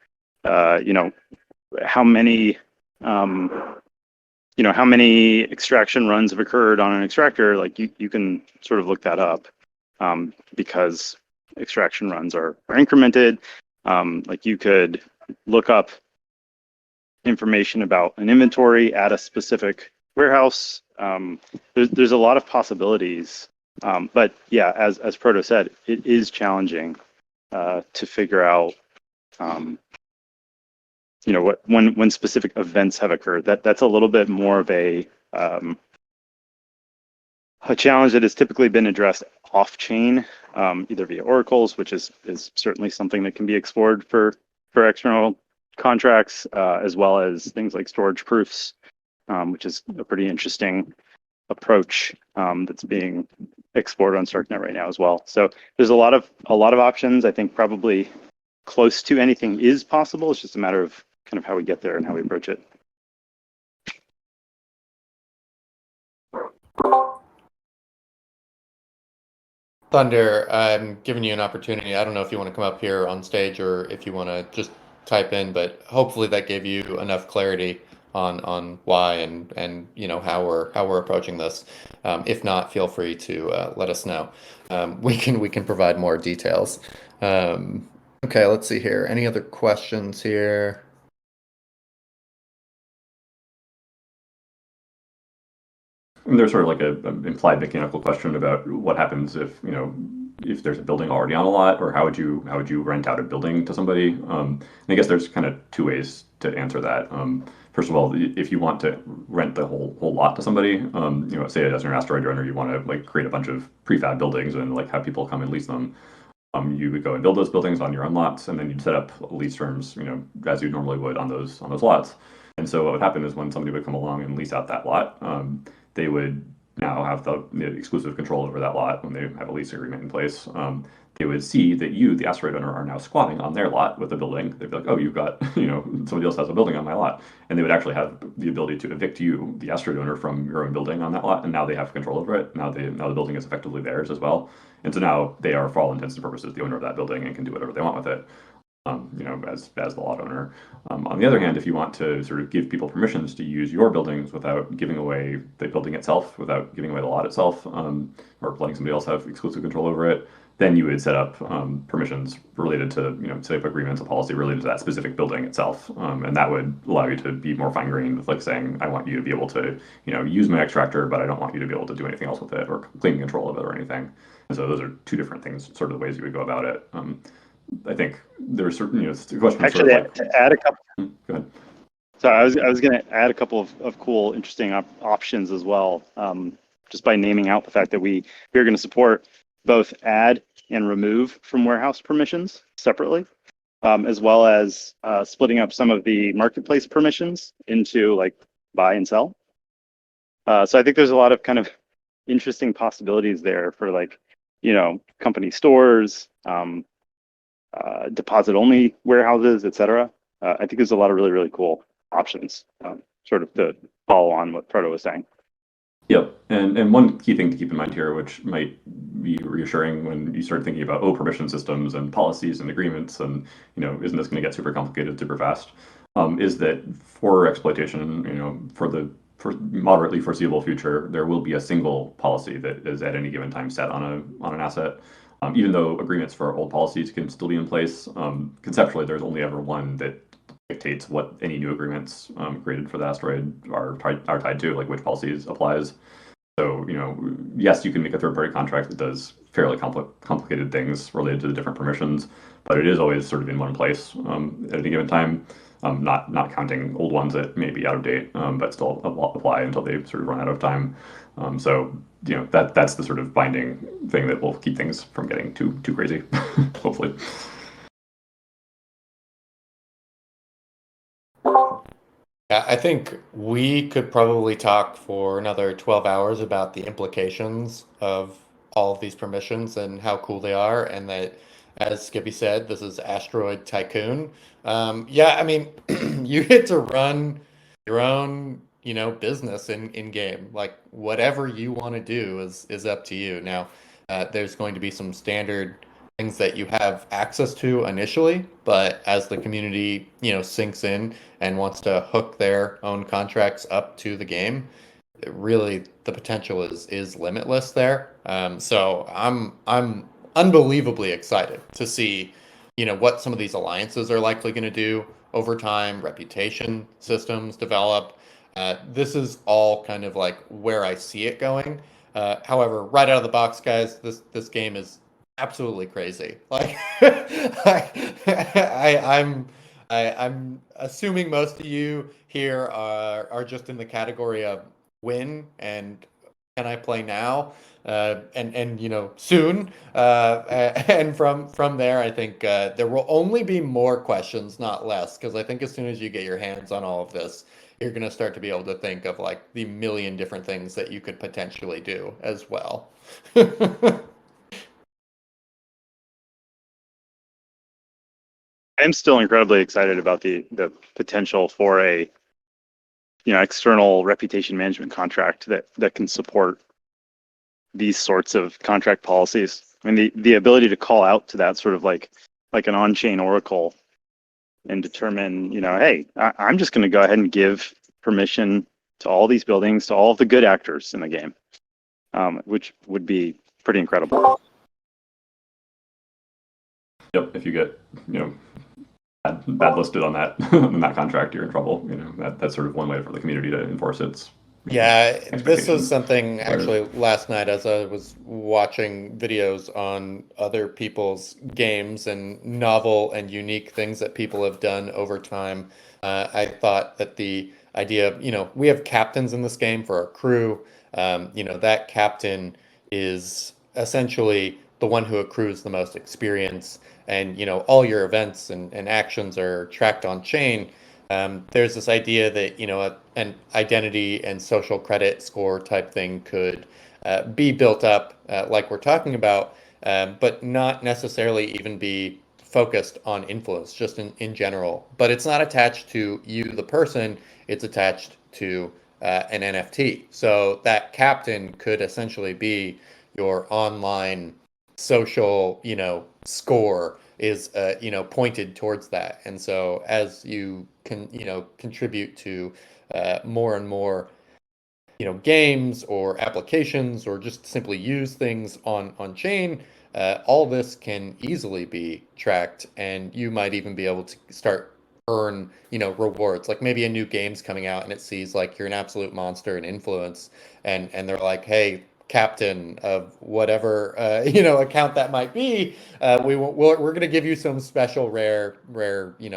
how many, how many extraction runs have occurred on an extractor, like you can sort of look that up because extraction runs are incremented. Like you could look up information about an inventory at a specific warehouse. There's a lot of possibilities. But yeah, as Proto said, it is challenging to figure out, when specific events have occurred. That's a little bit more of a challenge that has typically been addressed off-chain, either via oracles, which is certainly something that can be explored for external contracts, as well as things like storage proofs, which is a pretty interesting approach that's being explored on StarkNet right now as well. So there's a lot of options. I think probably close to anything is possible. It's just a matter of kind of how we get there and how we approach it. Thunder, I'm giving you an opportunity. I don't know if you want to come up here on stage or if you want to just type in, but hopefully that gave you enough clarity on why and how we're approaching this. If not, feel free to let us know. We can provide more details. Okay, let's see here. Any other questions here? And there's sort of like a implied mechanical question about what happens if there's a building already on a lot, or how would you rent out a building to somebody? And I guess there's kind of two ways to answer that. First of all, if you want to rent the whole lot to somebody, say as an asteroid runner, you want to like create a bunch of prefab buildings and like have people come and lease them. You would go and build those buildings on your own lots, and then you'd set up lease terms, as you normally would on those lots. And so what would happen is when somebody would come along and lease out that lot, they would now have the exclusive control over that lot when they have a lease agreement in place. They would see that you, the asteroid owner, are now squatting on their lot with a building. They'd be like, oh, you've got, somebody else has a building on my lot. And they would actually have the ability to evict you, the asteroid owner, from your own building on that lot. And now they have control over it. Now the building is effectively theirs as well. And so now they are, for all intents and purposes, the owner of that building and can do whatever they want with it. As the lot owner. On the other hand, if you want to sort of give people permissions to use your buildings without giving away the building itself, without giving away the lot itself, or letting somebody else have exclusive control over it, then you would set up permissions related to, set up agreements, a policy related to that specific building itself. And that would allow you to be more fine-grained with like saying, I want you to be able to, use my extractor, but I don't want you to be able to do anything else with it or claim control of it or anything. And so those are two different things, sort of the ways you would go about it. I think there's certain, the question. Actually, sort of to add a couple. Go ahead. So I was going to add a couple of cool, interesting options as well, just by naming out the fact that we are going to support both add and remove from warehouse permissions separately, as well as splitting up some of the marketplace permissions into like buy and sell. So I think there's a lot of kind of interesting possibilities there for like, company stores, deposit-only warehouses, etc. I think there's a lot of really, really cool options, sort of to follow on what Proto was saying. Yep, and one key thing to keep in mind here, which might be reassuring when you start thinking about permission systems and policies and agreements, and isn't this going to get super complicated super fast? is that for exploitation, for moderately foreseeable future, there will be a single policy that is at any given time set on an asset. Even though agreements for old policies can still be in place, conceptually, there's only ever one that dictates what any new agreements created for the asteroid are tied to, like which policies applies. So, yes, you can make a third-party contract that does fairly complicated things related to the different permissions, but it is always sort of in one place at any given time. Not counting old ones that may be out of date, but still apply until they sort of run out of time. So, that's the sort of binding thing that will keep things from getting too crazy, hopefully. Yeah, I think we could probably talk for another 12 hours about the implications of all of these permissions and how cool they are, and that, as Skippy said, this is Asteroid Tycoon. Yeah, I mean, you get to run your own, business in game. Like whatever you want to do is up to you. Now, there's going to be some standard things that you have access to initially, but as the community, sinks in and wants to hook their own contracts up to the game, really the potential is limitless there. So I'm unbelievably excited to see, what some of these alliances are likely going to do over time, reputation systems develop. This is all kind of like where I see it going. However, right out of the box, guys, this game is absolutely crazy. Like I'm assuming most of you here are just in the category of win and can I play now? And soon. And from there, I think there will only be more questions, not less, because I think as soon as you get your hands on all of this, you're going to start to be able to think of like the million different things that you could potentially do as well. I'm still incredibly excited about the potential for a external reputation management contract that can support these sorts of contract policies. I mean, the ability to call out to that sort of like an on-chain oracle and determine, hey, I'm just going to go ahead and give permission to all these buildings, to all of the good actors in the game, which would be pretty incredible. Yep, if you get, bad listed on that on that contract, you're in trouble. That's sort of one way for the community to enforce its Yeah, this was expectations. something actually last night as I was watching videos on other people's games and novel and unique things that people have done over time. I thought that the idea of, we have captains in this game for our crew. That captain is essentially the one who accrues the most experience, and, all your events and actions are tracked on chain. There's this idea that, an identity and social credit score type thing could be built up, like we're talking about, but not necessarily even be focused on influence, just in general. But it's not attached to you, the person, it's attached to an NFT. So that captain could essentially be your online social, score is pointed towards that. And so as you can, contribute to more and more, games or applications or just simply use things on chain, all this can easily be tracked, and you might even be able to start earn, rewards. Like maybe a new game's coming out and it sees like you're an absolute monster in influence, and they're like, hey, captain of whatever account that might be, we're going to give you some special rare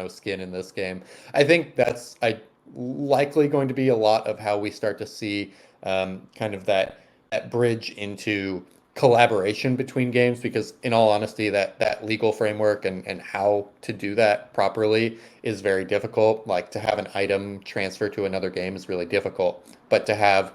skin in this game. I think that's likely going to be a lot of how we start to see kind of that bridge into collaboration between games, because in all honesty, that legal framework and how to do that properly is very difficult. Like to have an item transfer to another game is really difficult, but to have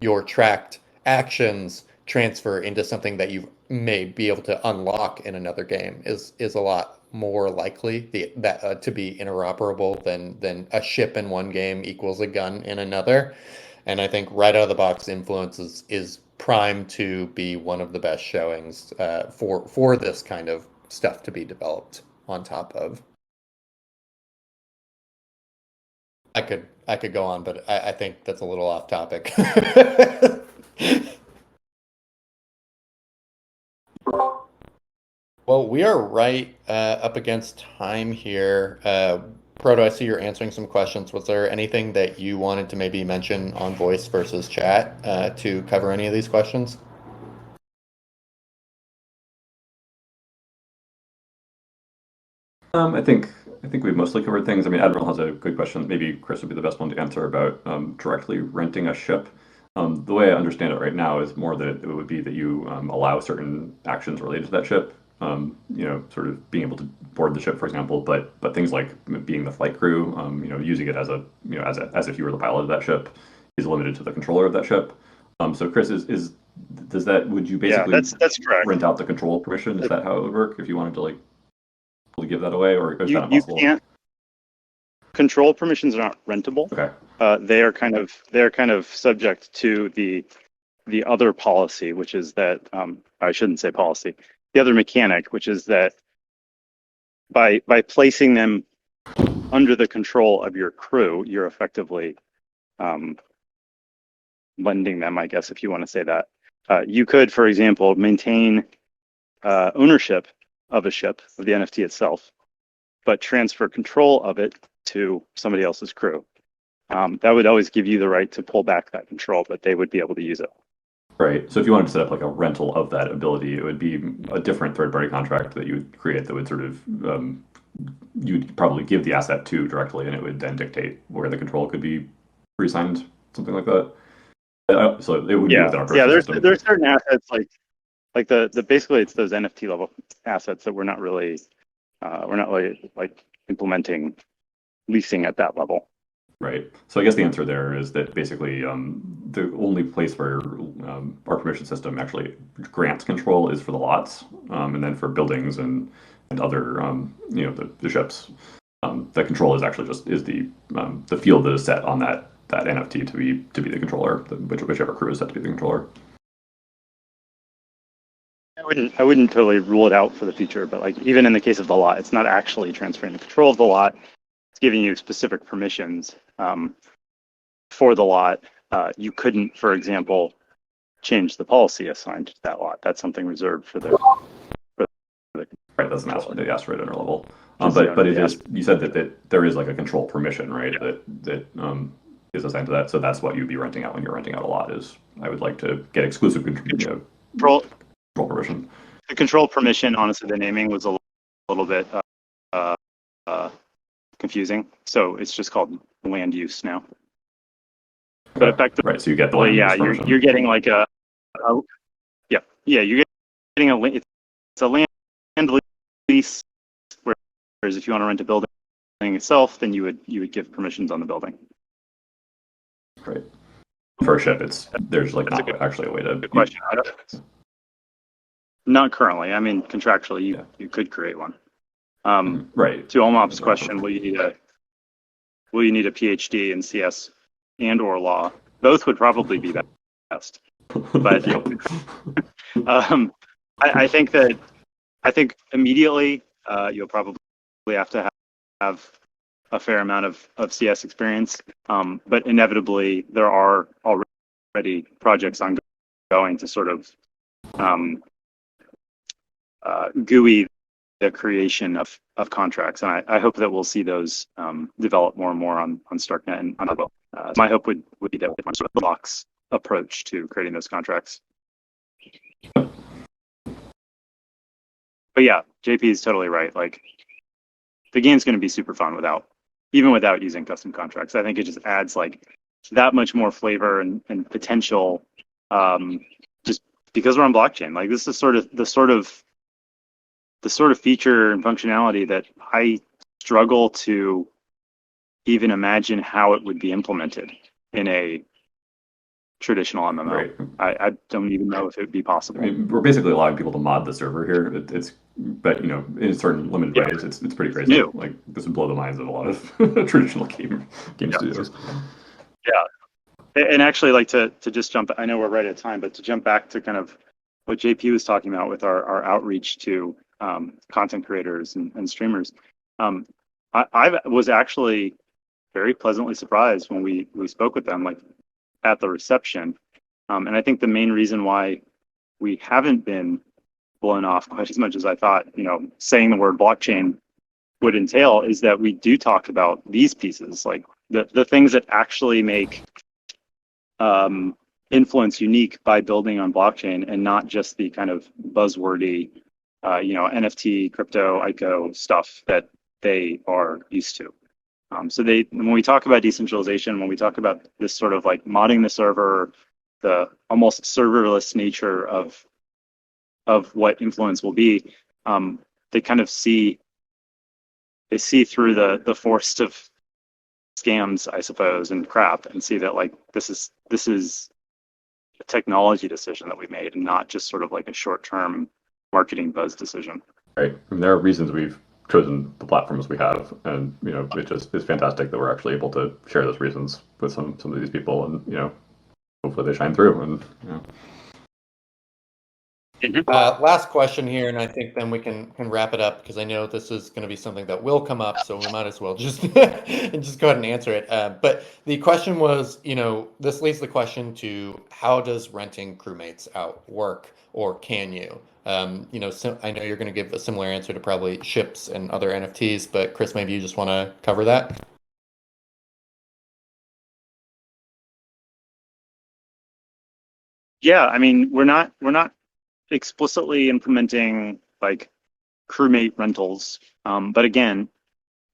your tracked actions transfer into something that you may be able to unlock in another game is a lot more likely to be interoperable than a ship in one game equals a gun in another. And I think right out of the box, influence is primed to be one of the best showings for this kind of stuff to be developed on top of. I could go on, but I think that's a little off topic. Well, we are right up against time here. Proto, I see you're answering some questions. Was there anything that you wanted to maybe mention on voice versus chat to cover any of these questions? I think we've mostly covered things. I mean, Admiral has a good question. Maybe Chris would be the best one to answer about directly renting a ship. The way I understand it right now is more that it would be that you allow certain actions related to that ship. Sort of being able to board the ship, for example, but things like being the flight crew, using it as a as if you were the pilot of that ship, is limited to the controller of that ship. So Chris, would you Yeah, basically that's correct. rent out the control permission? Is that how it would work if you wanted to like give that away, or is that You impossible? can't. Control permissions are not rentable. Okay. They are kind of subject to the other policy, which is that I shouldn't say policy. The other mechanic, which is that by placing them under the control of your crew, you're effectively lending them, I guess, if you want to say that. You could, for example, maintain ownership of a ship, of the NFT itself, but transfer control of it to somebody else's crew. That would always give you the right to pull back that control, but they would be able to use it. Right. So if you wanted to set up like a rental of that ability, it would be a different third-party contract that you would create that would sort of you'd probably give the asset to directly, and it would then dictate where the control could be reassigned, something like that. So it would be within our Yeah. system. There's certain assets like the basically it's those NFT level assets that we're not really like implementing leasing at that level. Right. So I guess the answer there is that basically the only place where our permission system actually grants control is for the lots, and then for buildings and other the ships. The control is actually just the field that is set on that NFT to be the controller, whichever crew is set to be the controller. I wouldn't totally rule it out for the future, but like even in the case of the lot, it's not actually transferring the control of the lot. It's giving you specific permissions for the lot. You couldn't, for example, change the policy assigned to that lot. That's something reserved for the right. That's the asteroid owner level. But it is. You said that there is like a control permission, right? Yeah. That is assigned to that. So that's what you'd be renting out when you're renting out a lot. Is I would like to get exclusive control permission. The control permission, honestly, the naming was a little bit confusing. So it's just called land use now. Okay. But effectively, right. So you get the land use permission. You're getting like you're getting it's a land lease. Whereas if you want to rent a building itself, then you would give permissions on the building. Right. For a ship, there's like not actually a way to. Good question. Not currently. I mean, contractually, you could create one. Right. To Omop's question, will you need a PhD in CS and/or law? Both would probably be best. But I think immediately you'll probably have to have a fair amount of CS experience. But inevitably, there are already projects ongoing to sort of GUI the creation of contracts, and I hope that we'll see those develop more and more on StarkNet and on Hubble. My hope would be that we sort of blocks approach to creating those contracts. But yeah, JP is totally right. Like the game's going to be super fun even without using custom contracts. I think it just adds like that much more flavor and potential, just because we're on blockchain. Like this is the sort of feature and functionality that I struggle to even imagine how it would be implemented in a traditional MMO. Right. I don't even know if it would be possible. I mean, we're basically allowing people to mod the server here. But in certain limited ways, it's pretty crazy. New. Like this would blow the minds of a lot of traditional game studios. Yeah, and actually, like to just jump. I know we're right at time, but to jump back to kind of what JP was talking about with our outreach to content creators and streamers. I was actually very pleasantly surprised when we spoke with them, like at the reception. And I think the main reason why we haven't been blown off quite as much as I thought, saying the word blockchain would entail, is that we do talk about these pieces, like the things that actually make influence unique by building on blockchain, and not just the kind of buzzwordy, NFT, crypto, ICO stuff that they are used to. So when we talk about decentralization, when we talk about this sort of like modding the server, the almost serverless nature of what influence will be, they kind of see through the forest of scams, I suppose, and crap, and see that like this is a technology decision that we made, and not just sort of like a short-term marketing buzz decision. Right. I mean, there are reasons we've chosen the platforms we have, and it just is fantastic that we're actually able to share those reasons with some of these people, and hopefully they shine through. And Last question here, and I think then we can wrap it up, because I know this is going to be something that will come up, so we might as well just just go ahead and answer it. But the question was, this leads the question to, how does renting crewmates out work, or can you? I know you're going to give a similar answer to probably ships and other NFTs, but Chris, maybe you just want to cover that. Yeah, I mean, we're not explicitly implementing like crewmate rentals, but again,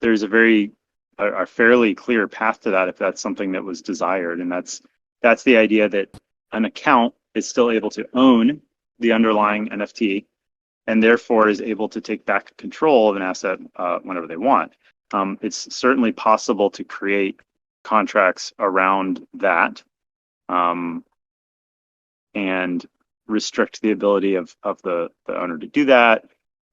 there's a fairly clear path to that if that's something that was desired, and that's the idea that an account is still able to own the underlying NFT, and therefore is able to take back control of an asset whenever they want. It's certainly possible to create contracts around that, and restrict the ability of the owner to do that,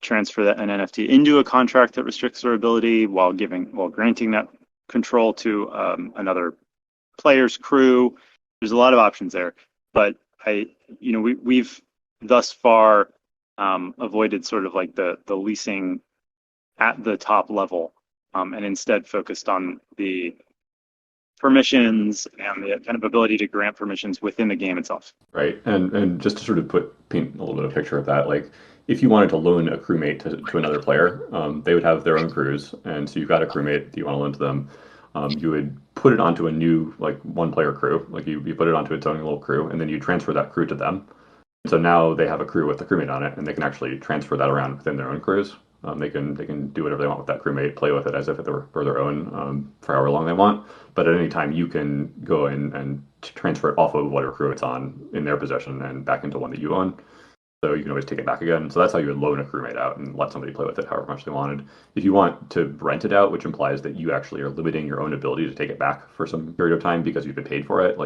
transfer an NFT into a contract that restricts their ability while granting that control to another player's crew. There's a lot of options there, but we've thus far avoided sort of like the leasing at the top level, and instead focused on the permissions and the kind of ability to grant permissions within the game itself. right, and just to sort of paint a little bit of a picture of that, like if you wanted to loan a crewmate to another player, they would have their own crews, and so you've got a crewmate that you want to loan to them. You would put it onto a new like one player crew, like you put it onto its own little crew, and then you transfer that crew to them. So now they have a crew with the crewmate on it, and they can actually transfer that around within their own crews. They can do whatever they want with that crewmate, play with it as if it were their own for however long they want. But at any time, you can go in and transfer it off of whatever crew it's on in their possession and back into one that you own. So you can always take it back again. So that's how you would loan a crewmate out and let somebody play with it however much they wanted. If you want to rent it out, which implies that you actually are limiting your own ability to take it back for some period of time because you've been paid for it,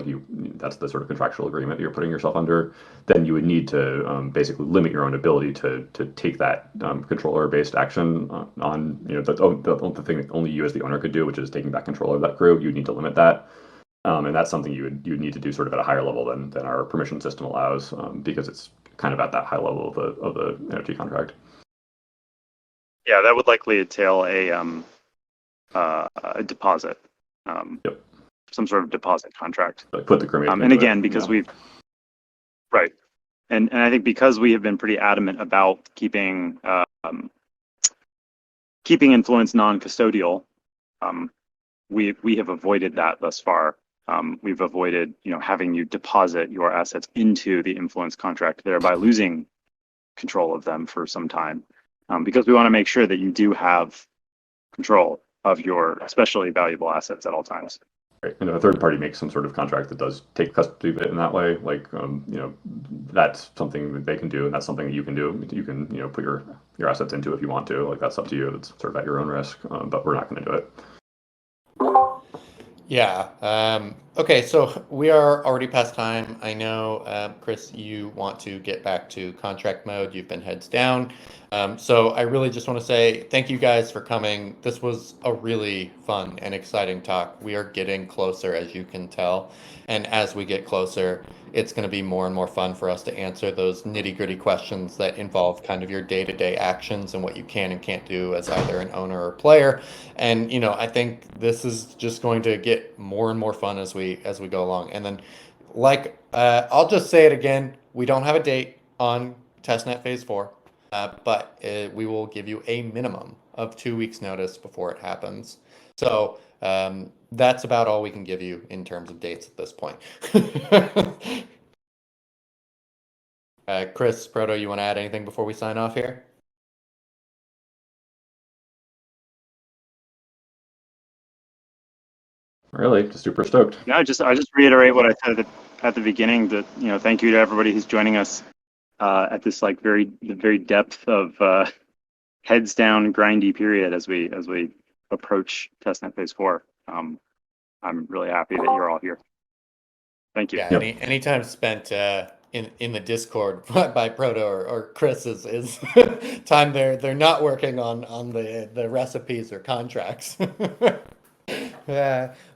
that's the sort of contractual agreement that you're putting yourself under, then you would need to basically limit your own ability to take that controller-based action on the thing that only you as the owner could do, which is taking back control of that crew. You'd need to limit that. And that's something you'd need to do sort of at a higher level than our permission system allows, because it's kind of at that high level of the NFT contract. Yeah, that would likely entail a deposit, Yep. some sort of deposit contract. Like put the crewmate. And again, because we've right, and I think because we have been pretty adamant about keeping influence non-custodial, we have avoided that thus far. We've avoided, having you deposit your assets into the influence contract, thereby losing control of them for some time, because we want to make sure that you do have control of your especially valuable assets at all times. Right. And if a third party makes some sort of contract that does take custody of it in that way, like that's something that they can do, and that's something that you can do. You can put your assets into if you want to. Like that's up to you. It's sort of at your own risk, but we're not going to do it. Yeah. Okay, so we are already past time. I know, Chris, you want to get back to contract mode. You've been heads down. So I really just want to say thank you guys for coming. This was a really fun and exciting talk. We are getting closer, as you can tell. And as we get closer, it's going to be more and more fun for us to answer those nitty-gritty questions that involve kind of your day-to-day actions and what you can and can't do as either an owner or player. And I think this is just going to get more and more fun as we go along. And then, I'll just say it again: we don't have a date on testnet phase 4, but we will give you a minimum of 2 weeks notice before it happens. So that's about all we can give you in terms of dates at this point. Chris, Proto, you want to add anything before we sign off here? Really, just super stoked. No, I just reiterate what I said at the beginning, that thank you to everybody who's joining us at this like the very depth of heads down grindy period as we approach testnet phase 4. I'm really happy that you're all here. Thank you. Yeah, Yep. any time spent in the Discord by Proto or Chris is time they're not working on the recipes or contracts.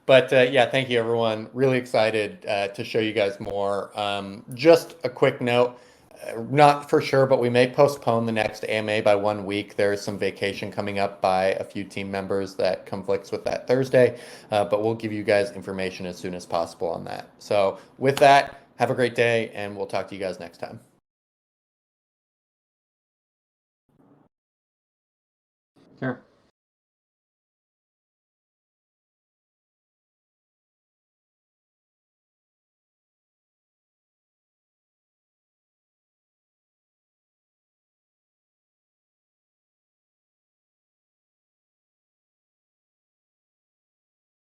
But yeah, thank you everyone. Really excited to show you guys more. Just a quick note, not for sure, but we may postpone the next AMA by 1 week. There is some vacation coming up by a few team members that conflicts with that Thursday, but we'll give you guys information as soon as possible on that. So with that, have a great day, and we'll talk to you guys next time. Care.